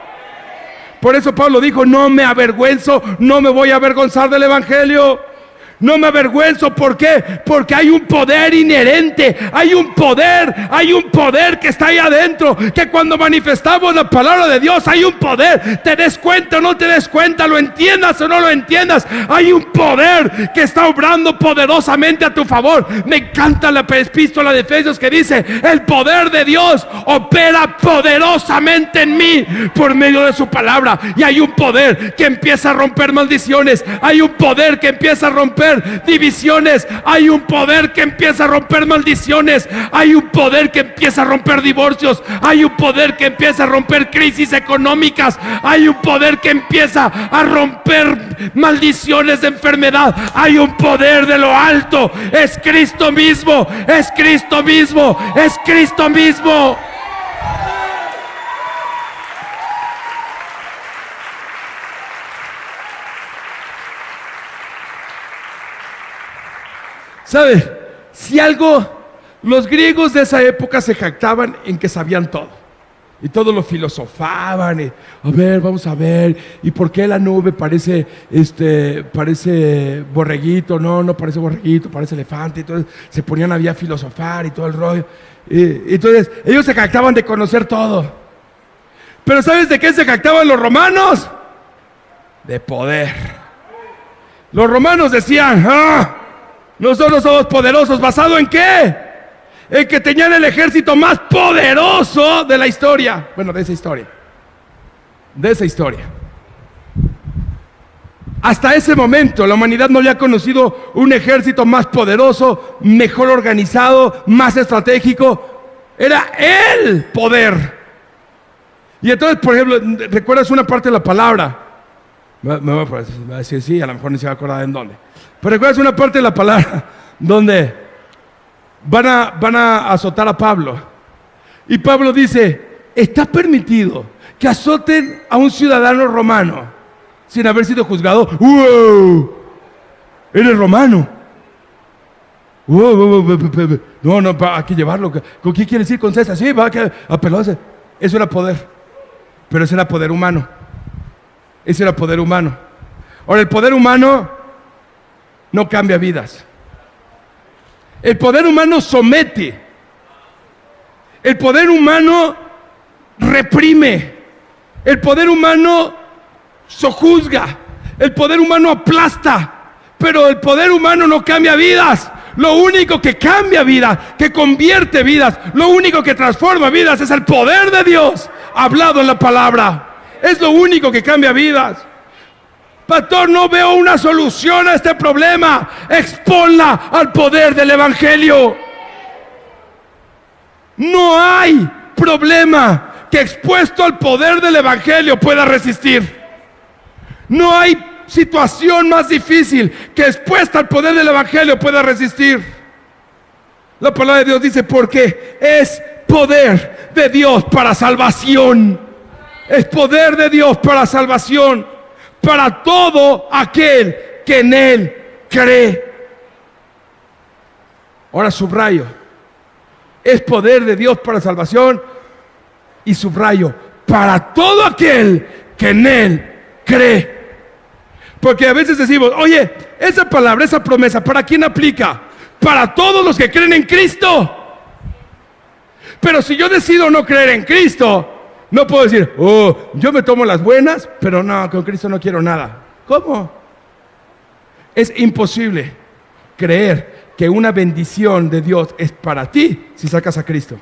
Por eso Pablo dijo, no me avergüenzo, no me voy a avergonzar del Evangelio. No me avergüenzo, ¿por qué? Porque hay un poder inherente, hay un poder que está ahí adentro, que cuando manifestamos la palabra de Dios hay un poder, te des cuenta o no te des cuenta, lo entiendas o no lo entiendas, hay un poder que está obrando poderosamente a tu favor. Me encanta la epístola de Efesios que dice, el poder de Dios opera poderosamente en mí por medio de su palabra, y hay un poder que empieza a romper maldiciones, hay un poder que empieza a romper divisiones, hay un poder que empieza a romper maldiciones, hay un poder que empieza a romper divorcios, hay un poder que empieza a romper crisis económicas, hay un poder que empieza a romper maldiciones de enfermedad, hay un poder de lo alto, es Cristo mismo, es Cristo mismo, es Cristo mismo. ¿Sabe? Si algo, los griegos de esa época se jactaban en que sabían todo. Y todo lo filosofaban. Y, vamos a ver. ¿Y por qué la nube parece borreguito? No parece borreguito, parece elefante. Entonces se ponían a filosofar y todo el rollo. Entonces ellos se jactaban de conocer todo. Pero ¿sabes de qué se jactaban los romanos? De poder. Los romanos decían, nosotros somos poderosos. ¿Basado en qué? En que tenían el ejército más poderoso de la historia. Bueno, de esa historia. Hasta ese momento la humanidad no había conocido un ejército más poderoso, mejor organizado, más estratégico. Era el poder. Y entonces, por ejemplo, ¿recuerdas una parte de la palabra? Me va a decir sí, a lo mejor ni se va a acordar en dónde. Pero recuerdas una parte de la palabra donde van a azotar a Pablo. Y Pablo dice, está permitido que azoten a un ciudadano romano sin haber sido juzgado. ¡Wow! Eres romano. ¡Wow! No, hay que llevarlo. ¿Con quién quieres ir? Con César. Sí, va a pelarse. Eso era poder. Pero eso era poder humano. Ahora, el poder humano no cambia vidas. El poder humano somete. El poder humano reprime. El poder humano sojuzga. El poder humano aplasta. Pero el poder humano no cambia vidas. Lo único que cambia vidas, que convierte vidas, lo único que transforma vidas es el poder de Dios hablado en la palabra. Es lo único que cambia vidas. Pastor, no veo una solución a este problema. Exponla al poder del Evangelio. No hay problema que expuesto al poder del Evangelio pueda resistir. No hay situación más difícil que expuesta al poder del Evangelio pueda resistir. La palabra de Dios dice, porque es poder de Dios para salvación. Es poder de Dios para salvación. Para todo aquel que en Él cree. Ahora subrayo. Es poder de Dios para salvación. Y subrayo, para todo aquel que en Él cree. Porque a veces decimos, oye, esa palabra, esa promesa, ¿para quién aplica? Para todos los que creen en Cristo. Pero si yo decido no creer en Cristo, no puedo decir, yo me tomo las buenas, pero no, con Cristo no quiero nada. ¿Cómo? Es imposible creer que una bendición de Dios es para ti si sacas a Cristo.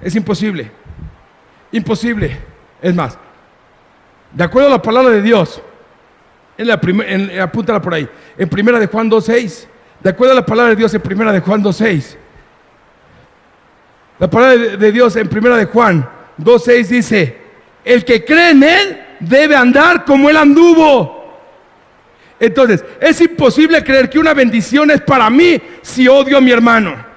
Es imposible. Imposible. Es más, de acuerdo a la palabra de Dios, apúntala por ahí, en 1 de Juan 2:6, de acuerdo a la palabra de Dios en 1 de Juan 2:6, la palabra de Dios en 1 de Juan 2:6 dice, el que cree en Él debe andar como Él anduvo. Entonces, es imposible creer que una bendición es para mí si odio a mi hermano.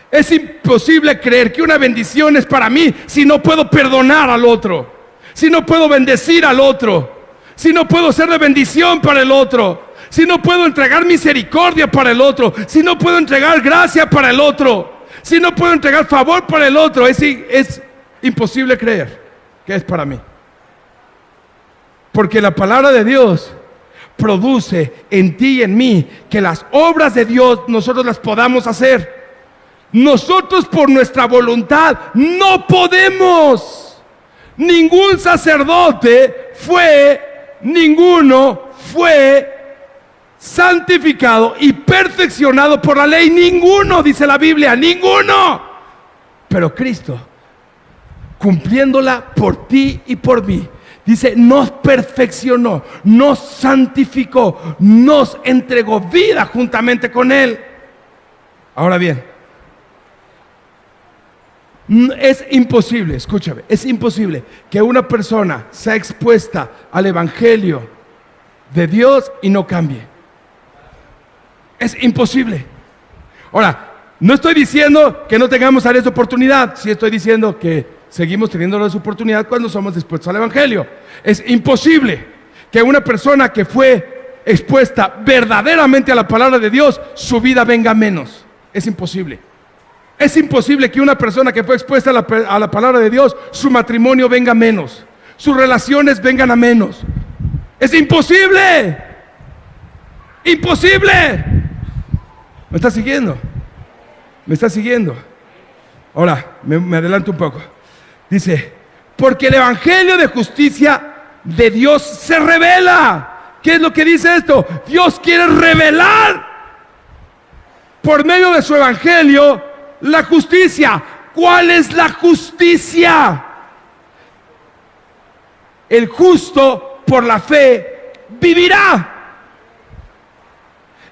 Es imposible creer que una bendición es para mí si no puedo perdonar al otro, si no puedo bendecir al otro, si no puedo ser de bendición para el otro, si no puedo entregar misericordia para el otro, si no puedo entregar gracia para el otro, si no puedo entregar favor para el otro. Es imposible creer que es para mí. Porque la palabra de Dios produce en ti y en mí que las obras de Dios nosotros las podamos hacer. Nosotros por nuestra voluntad no podemos. Ninguno fue santificado y perfeccionado por la ley. Ninguno, dice la Biblia, ninguno. Pero Cristo, cumpliéndola por ti y por mí, dice, nos perfeccionó, nos santificó, nos entregó vida juntamente con Él. Ahora bien, es imposible, escúchame, es imposible que una persona sea expuesta al Evangelio de Dios y no cambie. Es imposible. Ahora, no estoy diciendo que no tengamos áreas de oportunidad, sí estoy diciendo que seguimos teniendo la oportunidad cuando somos dispuestos al Evangelio. Es imposible que una persona que fue expuesta verdaderamente a la palabra de Dios, su vida venga menos. Es imposible. Es imposible que una persona que fue expuesta a la palabra de Dios, su matrimonio venga menos, sus relaciones vengan a menos. Es imposible. Imposible. ¿Me está siguiendo? ¿Me está siguiendo? Ahora, me adelanto un poco. Dice, porque el evangelio de justicia de Dios se revela. ¿Qué es lo que dice esto? Dios quiere revelar por medio de su evangelio la justicia. ¿Cuál es la justicia? El justo por la fe vivirá.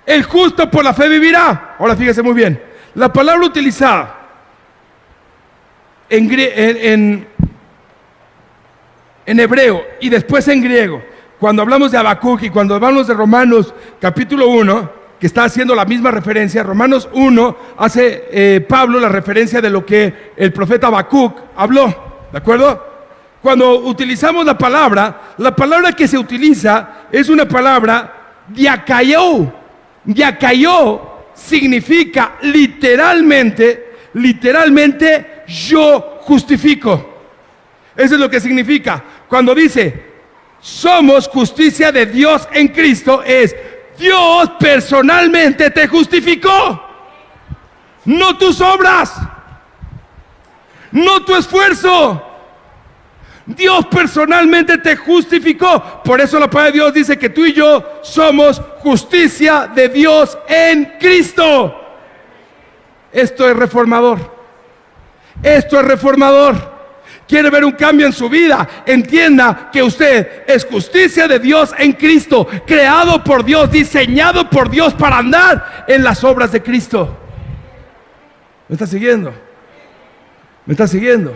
El justo por la fe vivirá. Ahora fíjese muy bien. La palabra utilizada en hebreo y después en griego, cuando hablamos de Habacuc y cuando hablamos de Romanos capítulo 1, que está haciendo la misma referencia, Romanos 1 hace Pablo la referencia de lo que el profeta Habacuc habló, ¿de acuerdo? Cuando utilizamos la palabra que se utiliza es una palabra diakaió. Diakaió significa literalmente yo justifico. Eso es lo que significa. Cuando dice somos justicia de Dios en Cristo, es Dios personalmente te justificó. No tus obras, no tu esfuerzo. Dios personalmente te justificó. Por eso la palabra de Dios dice que tú y yo somos justicia de Dios en Cristo. Esto es reformador. Esto es reformador. Quiere ver un cambio en su vida, entienda que usted es justicia de Dios en Cristo, creado por Dios, diseñado por Dios para andar en las obras de Cristo. ¿Me está siguiendo? ¿Me está siguiendo?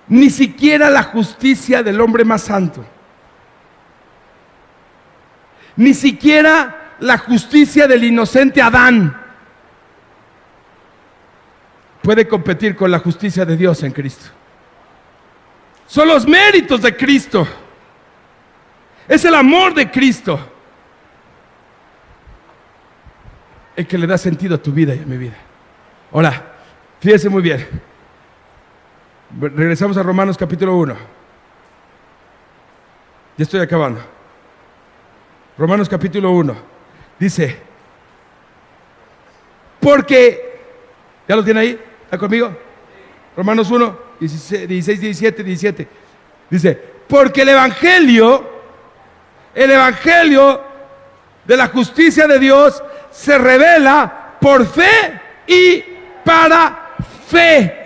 Ni siquiera la justicia del hombre más santo, ni siquiera la justicia del inocente Adán puede competir con la justicia de Dios en Cristo. Son los méritos de Cristo Es el amor de Cristo el que le da sentido a tu vida y a mi vida. Ahora, fíjese muy bien. Regresamos a Romanos capítulo 1. Ya estoy acabando. Romanos capítulo 1. Dice, porque, ¿ya lo tiene ahí? ¿Está conmigo? Romanos 1, 16, 17, 17. Dice, porque el evangelio de la justicia de Dios se revela por fe y para fe.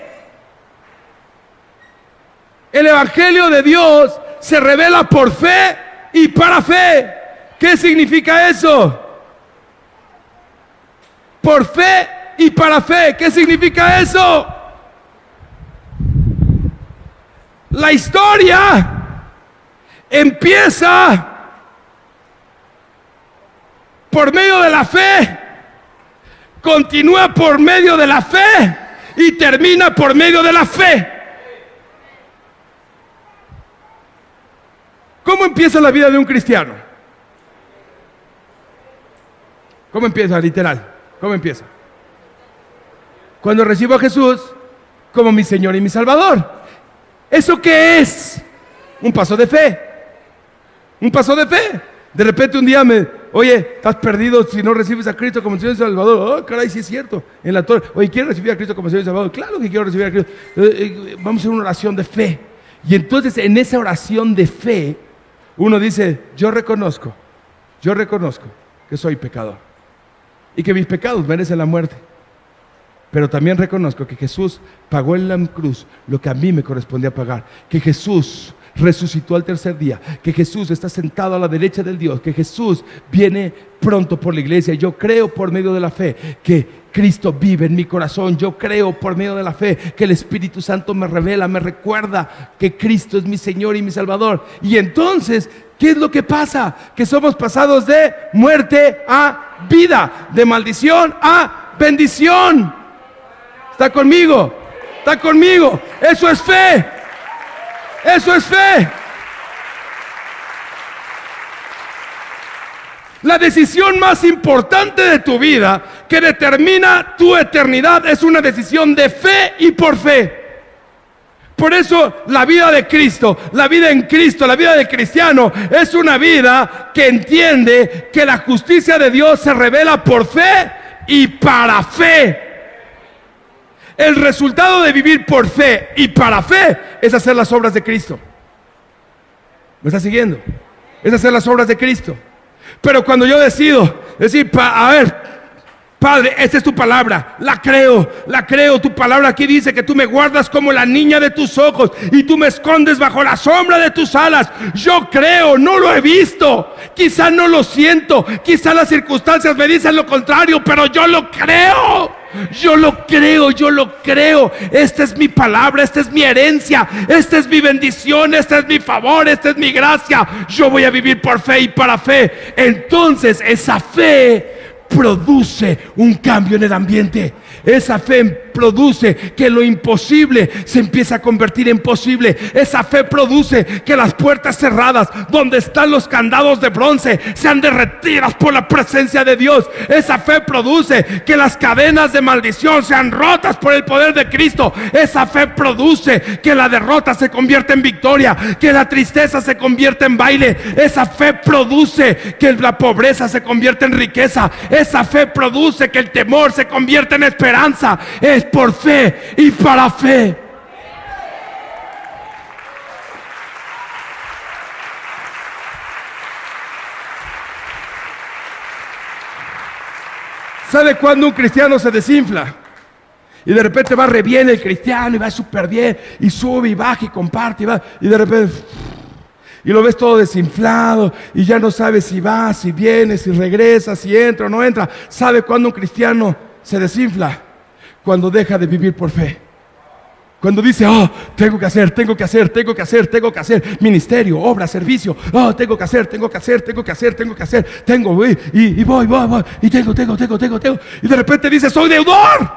El evangelio de Dios se revela por fe y para fe. ¿Qué significa eso? Por fe y para fe. ¿Qué significa eso? La historia empieza por medio de la fe, continúa por medio de la fe y termina por medio de la fe. ¿Cómo empieza la vida de un cristiano? ¿Cómo empieza, literal? ¿Cómo empieza? Cuando recibo a Jesús como mi Señor y mi Salvador. ¿Eso qué es? Un paso de fe. Un paso de fe. De repente un día oye, estás perdido si no recibes a Cristo como Señor y Salvador. Oh, caray, sí es cierto. En la torre, oye, ¿quieres recibir a Cristo como Señor y Salvador? Claro que quiero recibir a Cristo. Vamos a hacer una oración de fe. Y entonces en esa oración de fe, uno dice, yo reconozco que soy pecador y que mis pecados merecen la muerte. Pero también reconozco que Jesús pagó en la cruz lo que a mí me correspondía pagar. Que Jesús resucitó al tercer día. Que Jesús está sentado a la derecha del Dios. Que Jesús viene pronto por la iglesia. Yo creo por medio de la fe que Cristo vive en mi corazón. Yo creo por medio de la fe que el Espíritu Santo me revela, me recuerda que Cristo es mi Señor y mi Salvador. Y entonces, ¿qué es lo que pasa? Que somos pasados de muerte a vida, de maldición a bendición. ¿Está conmigo? ¿Está conmigo? Eso es fe. Eso es fe. La decisión más importante de tu vida que determina tu eternidad es una decisión de fe y por fe. Por eso la vida de Cristo, la vida en Cristo, la vida del cristiano es una vida que entiende que la justicia de Dios se revela por fe y para fe. El resultado de vivir por fe y para fe es hacer las obras de Cristo. ¿Me está siguiendo? Es hacer las obras de Cristo. Pero cuando yo decido decir, a ver, Padre, esta es tu palabra, la creo, tu palabra aquí dice que tú me guardas como la niña de tus ojos y tú me escondes bajo la sombra de tus alas. Yo creo, no lo he visto, quizá no lo siento, quizá las circunstancias me dicen lo contrario, pero yo lo creo. Yo lo creo. Esta es mi palabra, esta es mi herencia, esta es mi bendición, este es mi favor, esta es mi gracia. Yo voy a vivir por fe y para fe. Entonces esa fe produce un cambio en el ambiente. Esa fe produce que lo imposible se empiece a convertir en posible. Esa fe produce que las puertas cerradas donde están los candados de bronce sean derretidas por la presencia de Dios. Esa fe produce que las cadenas de maldición sean rotas por el poder de Cristo. Esa fe produce que la derrota se convierta en victoria, que la tristeza se convierta en baile. Esa fe produce que la pobreza se convierta en riqueza. Esa fe produce que el temor se convierta en esperanza. Es por fe y para fe. ¿Sabe cuándo un cristiano se desinfla? Y de repente va re bien el cristiano y va súper bien y sube y baja y comparte y va, y de repente y lo ves todo desinflado y ya no sabes si va, si viene, si regresa, si entra o no entra. ¿Sabe cuándo un cristiano se desinfla? Cuando deja de vivir por fe. Cuando dice, tengo que hacer ministerio, obra, servicio. Tengo que hacer, voy, y tengo. Y de repente dice, soy deudor.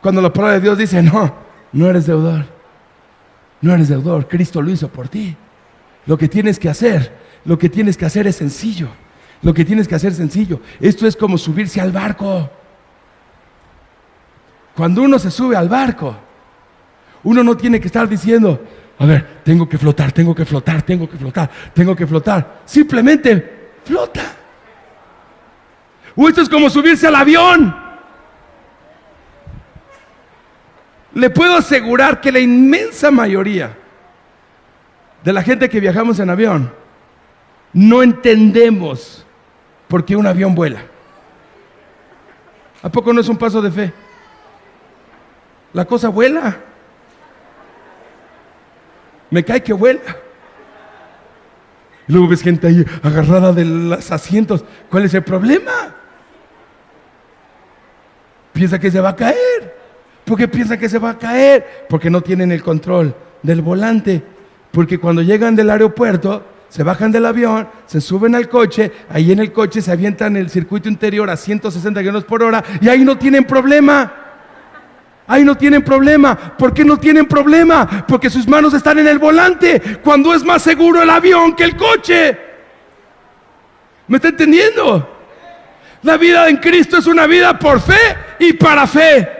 Cuando la palabra de Dios dice, no eres deudor. No eres deudor, Cristo lo hizo por ti. Lo que tienes que hacer es sencillo. Lo que tienes que hacer es sencillo. Esto es como subirse al barco. Cuando uno se sube al barco, uno no tiene que estar diciendo, a ver, tengo que flotar. Simplemente flota. O esto es como subirse al avión. Le puedo asegurar que la inmensa mayoría de la gente que viajamos en avión no entendemos por qué un avión vuela. ¿A poco no es un paso de fe? La cosa vuela. Me cae que vuela. Y luego ves gente ahí agarrada de los asientos. ¿Cuál es el problema? Piensa que se va a caer. ¿Por qué piensa que se va a caer? Porque no tienen el control del volante. Porque cuando llegan del aeropuerto, se bajan del avión, se suben al coche, ahí en el coche se avientan el circuito interior a 160 kilómetros por hora y ahí no tienen problema. Ahí no tienen problema. ¿Por qué no tienen problema? Porque sus manos están en el volante, cuando es más seguro el avión que el coche. ¿Me está entendiendo? La vida en Cristo es una vida por fe y para fe.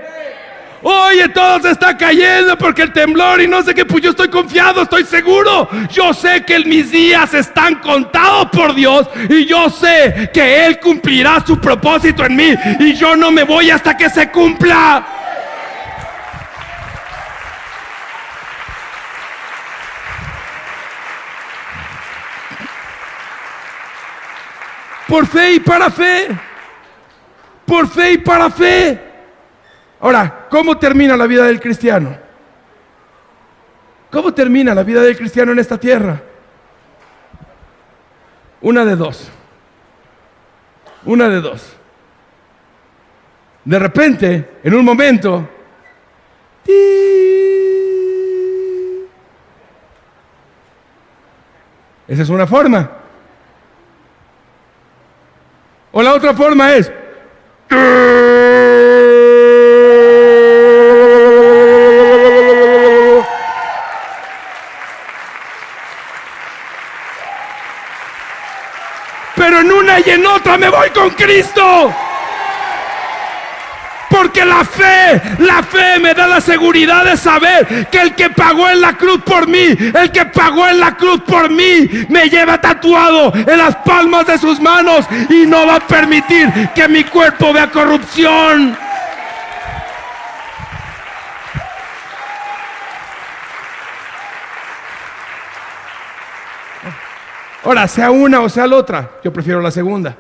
Oye, todo se está cayendo porque el temblor y no sé qué. Pues yo estoy confiado, estoy seguro. Yo sé que mis días están contados por Dios y yo sé que Él cumplirá su propósito en mí y yo no me voy hasta que se cumpla. Por fe y para fe. Por fe y para fe. Ahora, ¿cómo termina la vida del cristiano? ¿Cómo termina la vida del cristiano en esta tierra? Una de dos. De repente, en un momento, esa es una forma. O la otra forma es pero en una y en otra me voy con Cristo. Porque la fe me da la seguridad de saber que el que pagó en la cruz por mí, me lleva tatuado en las palmas de sus manos y no va a permitir que mi cuerpo vea corrupción. Ahora, sea una o sea la otra, yo prefiero la segunda.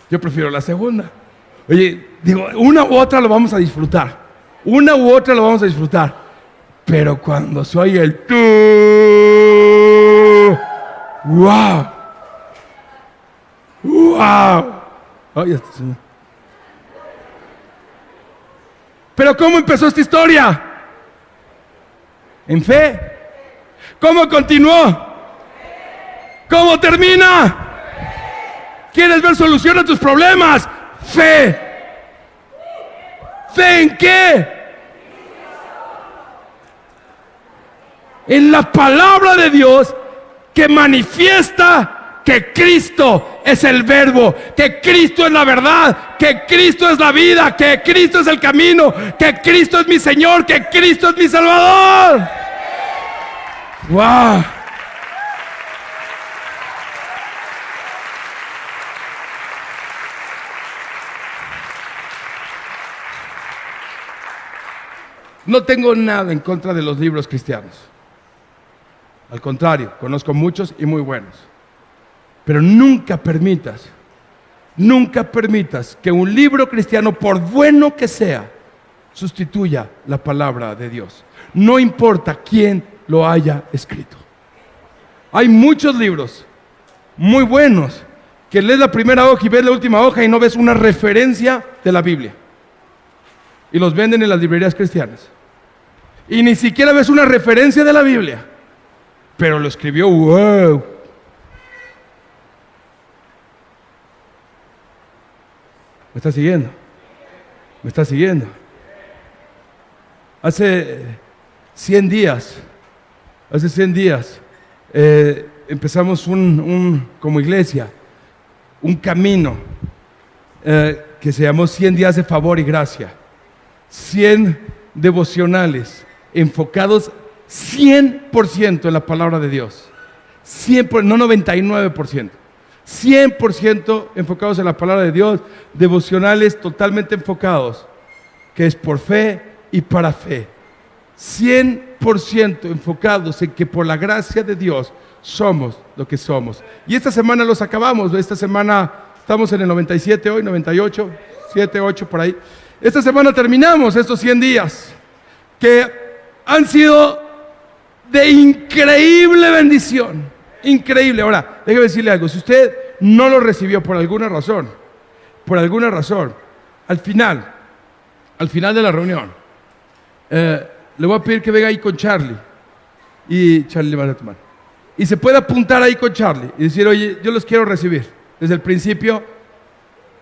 Yo prefiero la segunda. Oye, digo, una u otra lo vamos a disfrutar. Pero cuando soy el tú, ¡wow! Ay, pero ¿cómo empezó esta historia? En fe. ¿Cómo continuó? ¿Cómo termina? ¿Quieres ver solución a tus problemas? Fe. ¿Fe en qué? En la palabra de Dios que manifiesta que Cristo es el verbo, que Cristo es la verdad, que Cristo es la vida, que Cristo es el camino, que Cristo es mi Señor, que Cristo es mi Salvador. ¡Wow! No tengo nada en contra de los libros cristianos. Al contrario, conozco muchos y muy buenos. Pero nunca permitas que un libro cristiano, por bueno que sea, sustituya la palabra de Dios. No importa quién lo haya escrito. Hay muchos libros muy buenos que lees la primera hoja y ves la última hoja y no ves una referencia de la Biblia. Y los venden en las librerías cristianas. Y ni siquiera ves una referencia de la Biblia. Pero lo escribió, wow. ¿Me está siguiendo? ¿Me está siguiendo? Hace 100 días hace 100 días, empezamos como iglesia, un camino que se llamó 100 días de favor y gracia. 100 devocionales enfocados 100% en la palabra de Dios. 100%, no 99%. 100% enfocados en la palabra de Dios. Devocionales totalmente enfocados, que es por fe y para fe. 100% enfocados en que por la gracia de Dios somos lo que somos. Y esta semana los acabamos. Esta semana estamos en el 97 hoy, 98, 7, 8 por ahí. Esta semana terminamos estos 100 días que han sido de increíble bendición. Increíble. Ahora, déjeme decirle algo. Si usted no lo recibió por alguna razón, al final de la reunión, le voy a pedir que venga ahí con Charlie. Y Charlie, levanta tu mano. Y se puede apuntar ahí con Charlie y decir, oye, yo los quiero recibir desde el principio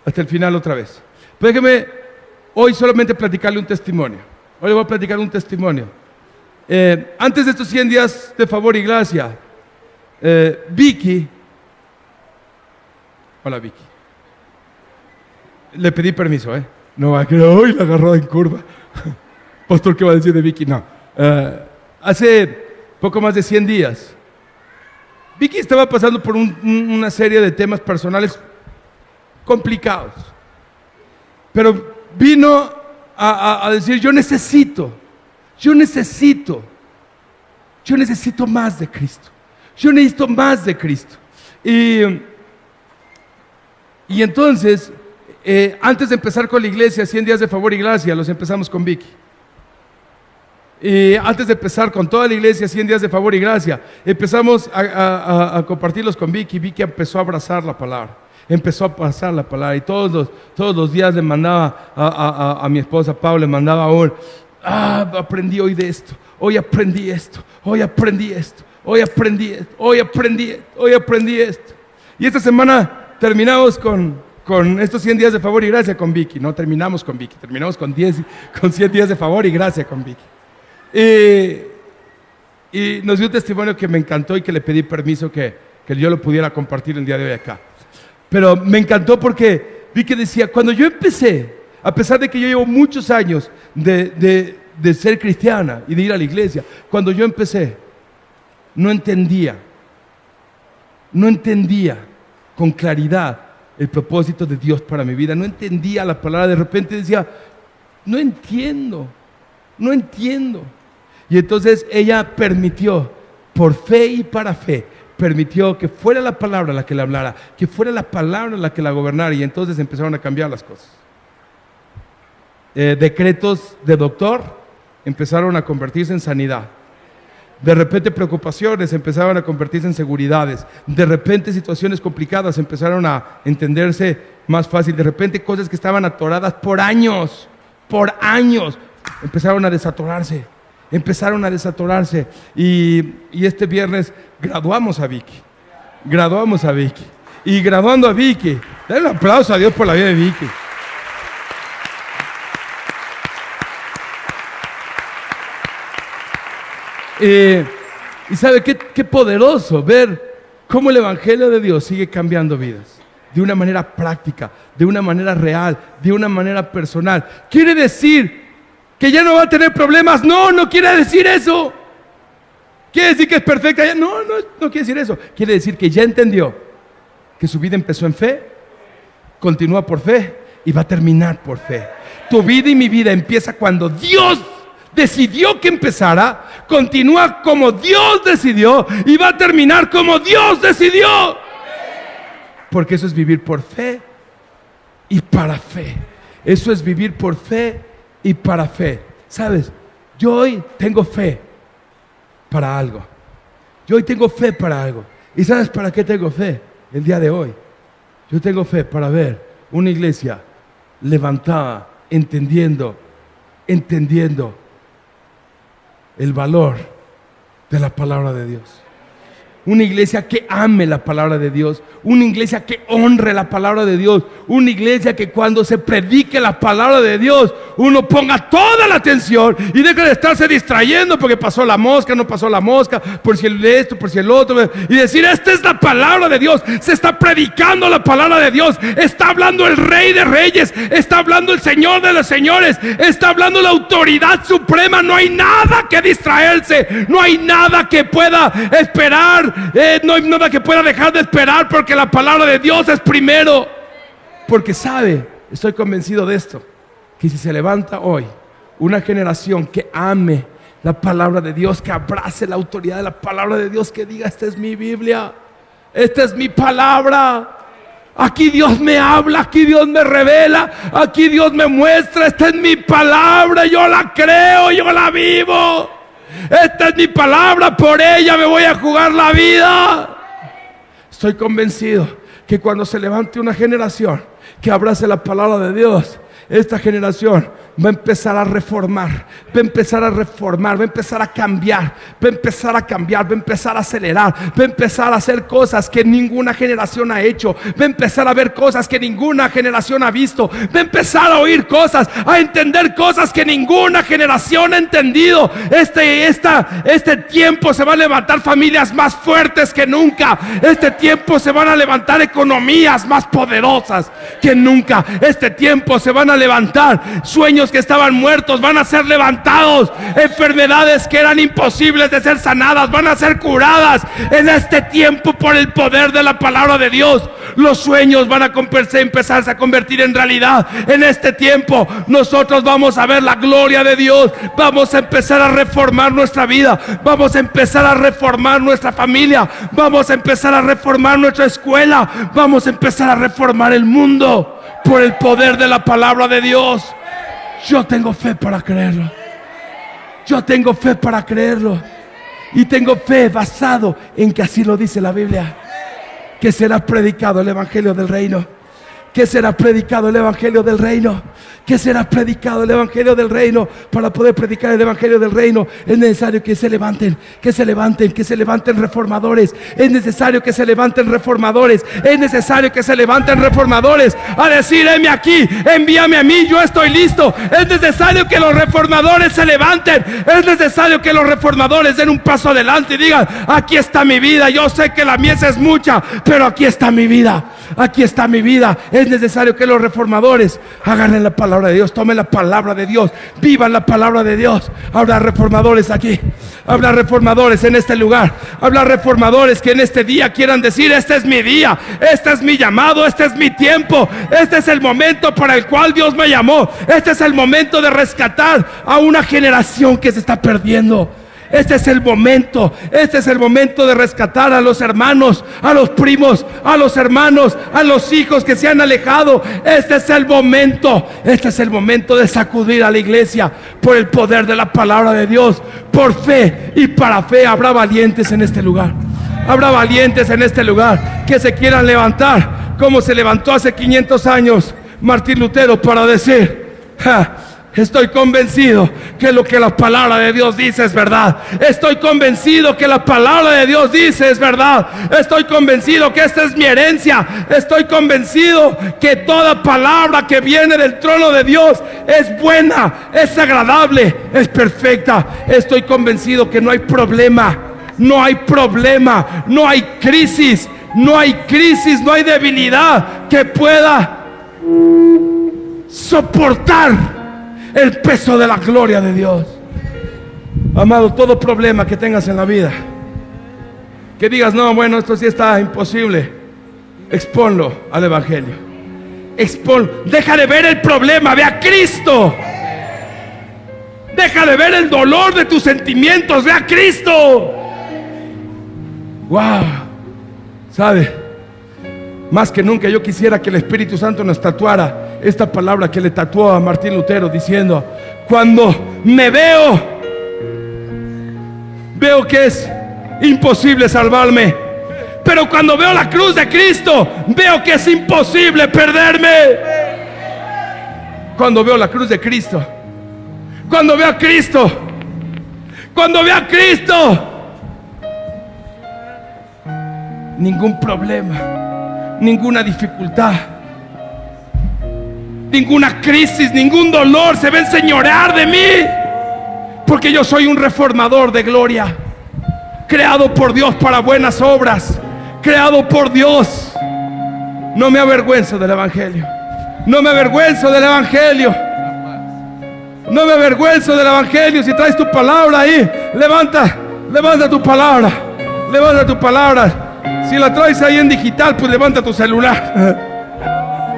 hasta el final otra vez. Pero déjeme hoy solamente platicarle un testimonio. Hoy le voy a platicar un testimonio. Antes de estos 100 días de favor y gracia, Vicky, hola Vicky, le pedí permiso, no va a quedar, hoy la agarró en curva. Pastor, ¿qué va a decir de Vicky? No. Hace poco más de 100 días, Vicky estaba pasando por una serie de temas personales complicados, pero vino a decir, yo necesito más de Cristo. Yo necesito más de Cristo. Y entonces, antes de empezar con la iglesia, 100 días de favor y gracia, los empezamos con Vicky. Y antes de empezar con toda la iglesia, 100 días de favor y gracia, empezamos a compartirlos con Vicky. Vicky empezó a abrazar la palabra. Empezó a pasar la palabra. Y todos los días le mandaba a mi esposa Paula, le mandaba hoy, aprendí hoy de esto. Hoy aprendí esto. Hoy aprendí esto. Hoy aprendí esto. Hoy aprendí esto. Hoy aprendí esto. Y esta semana terminamos con estos 100 días de favor y gracia con Vicky. No terminamos con Vicky, terminamos con 100 días de favor y gracia con Vicky. Y nos dio un testimonio que me encantó y que le pedí permiso que yo lo pudiera compartir el día de hoy acá. Pero me encantó porque vi que decía, cuando yo empecé, a pesar de que yo llevo muchos años de ser cristiana y de ir a la iglesia, cuando yo empecé, no entendía con claridad el propósito de Dios para mi vida. No entendía la palabra. De repente decía, no entiendo. Y entonces ella permitió, por fe y para fe, permitió que fuera la palabra la que le hablara, que fuera la palabra la que la gobernara, y entonces empezaron a cambiar las cosas. Decretos de doctor empezaron a convertirse en sanidad. De repente preocupaciones empezaron a convertirse en seguridades. De repente situaciones complicadas empezaron a entenderse más fácil. De repente cosas que estaban atoradas por años, empezaron a desatorarse. Y este viernes graduamos a Vicky. Y graduando a Vicky, denle un aplauso a Dios por la vida de Vicky. Y sabe qué poderoso ver cómo el Evangelio de Dios sigue cambiando vidas de una manera práctica, de una manera real, de una manera personal. ¿Quiere decir que ya no va a tener problemas? No quiere decir eso. ¿Quiere decir que es perfecta? No quiere decir eso. Quiere decir que ya entendió que su vida empezó en fe, continúa por fe y va a terminar por fe. Tu vida y mi vida empieza cuando Dios decidió que empezara, continúa como Dios decidió y va a terminar como Dios decidió. Porque eso es vivir por fe y para fe. Eso es vivir por fe y para fe. ¿Sabes? Yo hoy tengo fe para algo. ¿Y sabes para qué tengo fe el día de hoy? Yo tengo fe para ver una iglesia levantada, entendiendo el valor de la palabra de Dios. Una iglesia que ame la palabra de Dios. Una iglesia que honre la palabra de Dios. Una iglesia que cuando se predique la palabra de Dios, uno ponga toda la atención y deje de estarse distrayendo porque pasó la mosca, no pasó la mosca, por si el esto, por si el otro, y decir: esta es la palabra de Dios. Se está predicando la palabra de Dios. Está hablando el Rey de Reyes. Está hablando el Señor de los Señores. Está hablando la autoridad suprema. No hay nada que distraerse. No hay nada que pueda esperar. No hay nada que pueda dejar de esperar, porque la palabra de Dios es primero. Porque estoy convencido de esto, que si se levanta hoy una generación que ame la palabra de Dios, que abrace la autoridad de la palabra de Dios, que diga: esta es mi Biblia, esta es mi palabra, aquí Dios me habla, aquí Dios me revela, aquí Dios me muestra, esta es mi palabra, yo la creo, yo la vivo, esta es mi palabra, por ella me voy a jugar la vida. Estoy convencido que cuando se levante una generación que abrace la palabra de Dios, esta generación va a empezar a reformar, va a empezar a reformar, va a empezar a cambiar, va a empezar a cambiar, va a empezar a acelerar, va a empezar a hacer cosas que ninguna generación ha hecho, va a empezar a ver cosas que ninguna generación ha visto, va a empezar a oír cosas, a entender cosas que ninguna generación ha entendido. Este tiempo se van a levantar familias más fuertes que nunca. Este tiempo se van a levantar economías más poderosas que nunca. Este tiempo se van a levantar sueños que estaban muertos, van a ser levantados. Enfermedades que eran imposibles de ser sanadas van a ser curadas en este tiempo por el poder de la palabra de Dios. Los sueños van a empezarse a convertir en realidad. En este tiempo nosotros vamos a ver la gloria de Dios. Vamos a empezar a reformar nuestra vida. Vamos a empezar a reformar nuestra familia. Vamos a empezar a reformar nuestra escuela. Vamos a empezar a reformar el mundo por el poder de la palabra de Dios. Yo tengo fe para creerlo. Yo tengo fe para creerlo. Y tengo fe basado en que así lo dice la Biblia. Que será predicado el evangelio del reino. Que será predicado el evangelio del reino. Que será predicado el evangelio del reino. Para poder predicar el evangelio del reino es necesario que se levanten, que se levanten, que se levanten reformadores. Es necesario que se levanten reformadores. Es necesario que se levanten reformadores a decir: heme aquí, envíame a mí, yo estoy listo. Es necesario que los reformadores se levanten. Es necesario que los reformadores den un paso adelante y digan: aquí está mi vida. Yo sé que la mies es mucha, pero aquí está mi vida. Aquí está mi vida. Es necesario que los reformadores agarren la palabra de Dios, tomen la palabra de Dios, vivan la palabra de Dios. Habrá reformadores aquí, habrá reformadores en este lugar, habrá reformadores que en este día quieran decir: este es mi día, este es mi llamado, este es mi tiempo, este es el momento para el cual Dios me llamó, este es el momento de rescatar a una generación que se está perdiendo. Este es el momento de rescatar a los hermanos, a los primos, a los hermanos, a los hijos que se han alejado. Este es el momento de sacudir a la iglesia por el poder de la palabra de Dios. Por fe y para fe habrá valientes en este lugar. Habrá valientes en este lugar que se quieran levantar como se levantó hace 500 años Martín Lutero para decir: estoy convencido que lo que la palabra de Dios dice es verdad. Estoy convencido que la palabra de Dios dice es verdad. Estoy convencido que esta es mi herencia. Estoy convencido que toda palabra que viene del trono de Dios es buena, es agradable, es perfecta. Estoy convencido que no hay problema, no hay problema, no hay crisis, no hay debilidad que pueda soportar el peso de la gloria de Dios. Amado, todo problema que tengas en la vida, que digas: no, bueno, esto sí está imposible, exponlo al evangelio. Deja de ver el problema, ve a Cristo. Deja de ver el dolor de tus sentimientos, ve a Cristo. Wow. ¿Sabe? Más que nunca yo quisiera que el Espíritu Santo nos tatuara esta palabra que le tatuó a Martín Lutero, diciendo: cuando me veo que es imposible salvarme, pero cuando veo la cruz de Cristo, veo que es imposible perderme. Cuando veo la cruz de Cristo, cuando veo a Cristo, ningún problema, ninguna dificultad, ninguna crisis, ningún dolor se va a enseñorear de mí, porque yo soy un reformador de gloria, creado por Dios para buenas obras, creado por Dios. No me avergüenzo del evangelio, no me avergüenzo del evangelio, no me avergüenzo del evangelio. Si traes tu palabra ahí, levanta tu palabra, levanta tu palabra. Si la traes ahí en digital, pues levanta tu celular,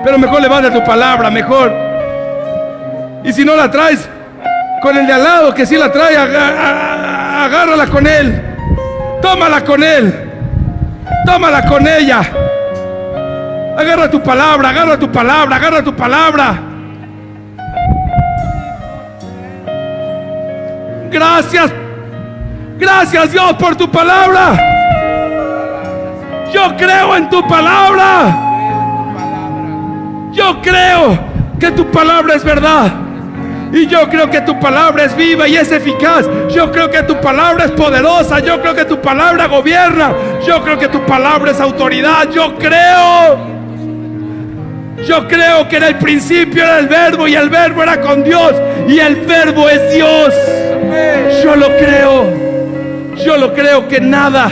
pero mejor levanta tu palabra, mejor. Y si no la traes, con el de al lado que sí la trae, agárrala con él, tómala con él, tómala con ella. Agarra tu palabra, agarra tu palabra, agarra tu palabra. Gracias Dios por tu palabra. Yo creo en tu palabra. Yo creo que tu palabra es verdad. Y yo creo que tu palabra es viva y es eficaz. Yo creo que tu palabra es poderosa. Yo creo que tu palabra gobierna. Yo creo que tu palabra es autoridad. Yo creo que en el principio era el verbo y el verbo era con Dios y el verbo es Dios. Yo lo creo que nada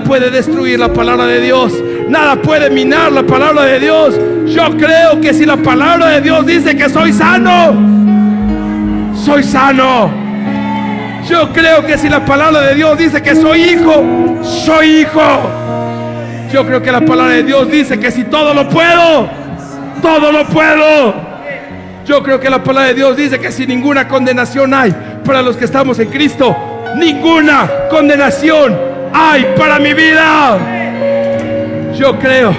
puede destruir la palabra de Dios. Nada puede minar la palabra de Dios. Yo creo que si la palabra de Dios dice que soy sano, soy sano. Yo creo que si la palabra de Dios dice que soy hijo, soy hijo. Yo creo que la palabra de Dios dice que si todo lo puedo, todo lo puedo. Yo creo que la palabra de Dios dice que si ninguna condenación hay para los que estamos en Cristo, ninguna condenación hay para mi vida. Yo creo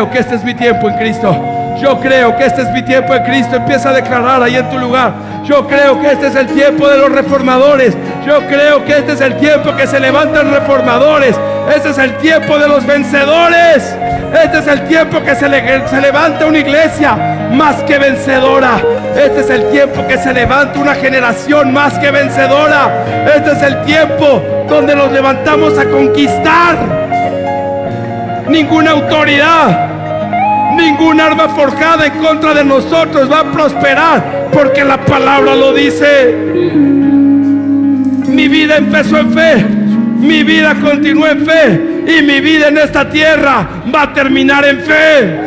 que este es mi tiempo en Cristo. Yo creo que este es mi tiempo en Cristo. Empieza a declarar ahí en tu lugar. Yo creo que este es el tiempo de los reformadores. Yo creo que este es el tiempo que se levantan reformadores. Este es el tiempo de los vencedores. Este es el tiempo que se levanta una iglesia más que vencedora. Este es el tiempo que se levanta una generación más que vencedora. Este es el tiempo donde nos levantamos a conquistar. Ninguna autoridad, ningún arma forjada en contra de nosotros va a prosperar, porque la palabra lo dice. Mi vida empezó en fe, mi vida continúa en fe, y mi vida en esta tierra va a terminar en fe.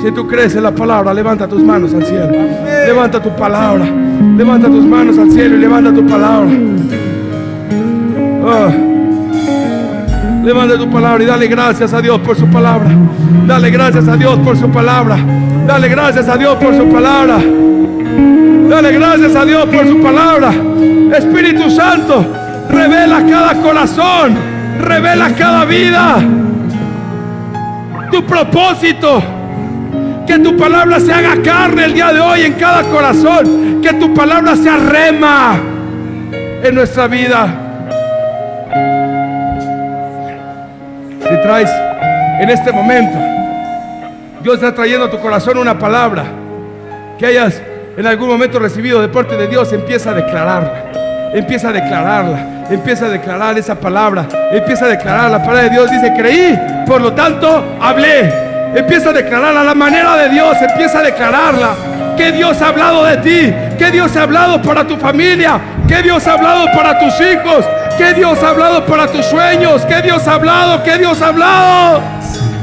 Si tú crees en la palabra, levanta tus manos al cielo. Levanta tu palabra, levanta tus manos al cielo y levanta tu palabra. Levanta tu palabra y dale gracias a Dios por su palabra. Dale gracias a Dios por su palabra. Dale gracias a Dios por su palabra. Dale gracias a Dios por su palabra. Espíritu Santo, revela cada corazón, revela cada vida, tu propósito. Que tu palabra se haga carne el día de hoy en cada corazón. Que tu palabra sea rema en nuestra vida. Si traes en este momento, Dios está trayendo a tu corazón una palabra que hayas en algún momento recibido de parte de Dios, empieza a declararla. Empieza a declararla. Empieza a declarar esa palabra. Empieza a declarar la palabra de Dios. Dice: creí, por lo tanto hablé. Empieza a declararla a la manera de Dios. Empieza a declararla. Que Dios ha hablado de ti. Que Dios ha hablado para tu familia. Que Dios ha hablado para tus hijos. Que Dios ha hablado para tus sueños. Que Dios ha hablado. Que Dios ha hablado.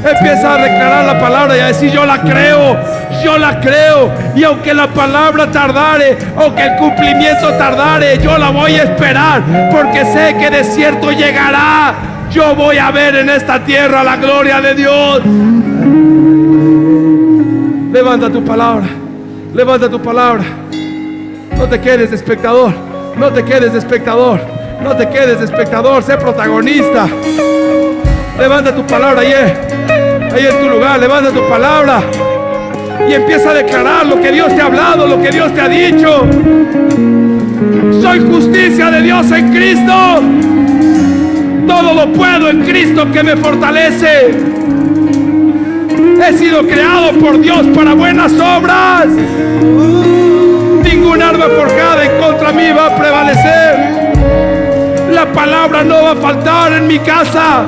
Empieza a declarar la palabra y a decir: yo la creo. Yo la creo. Y aunque la palabra tardare, aunque el cumplimiento tardare, yo la voy a esperar, porque sé que de cierto llegará. Yo voy a ver en esta tierra la gloria de Dios. Levanta tu palabra. Levanta tu palabra. No te quedes de espectador. No te quedes de espectador. No te quedes de espectador. Sé protagonista. Levanta tu palabra ahí en tu lugar. Levanta tu palabra y empieza a declarar lo que Dios te ha hablado, lo que Dios te ha dicho. Soy justicia de Dios en Cristo. Todo lo puedo en Cristo que me fortalece. He sido creado por Dios para buenas obras. Ningún arma forjada en contra mí va a prevalecer. la palabra no va a faltar en mi casa,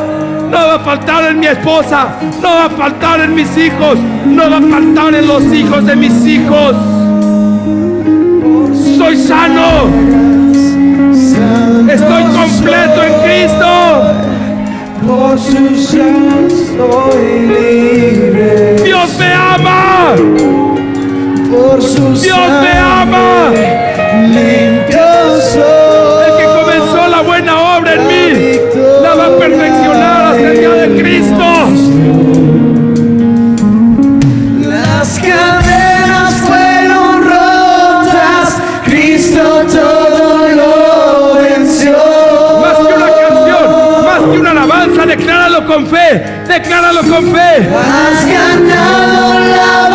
no va a faltar en mi esposa, no va a faltar en mis hijos, no va a faltar en los hijos de mis hijos. Soy sano, estoy completo en Cristo. Por sus llagas soy libre. Dios me ama. Por su Dios me ama. Limpio soy. El que comenzó la buena obra en mí la va a perfeccionar hasta el día de Cristo. Las cadenas fueron rotas, Cristo todo lo venció. Más que una canción, más que una alabanza, decláralo con fe, decláralo con fe. Has ganado la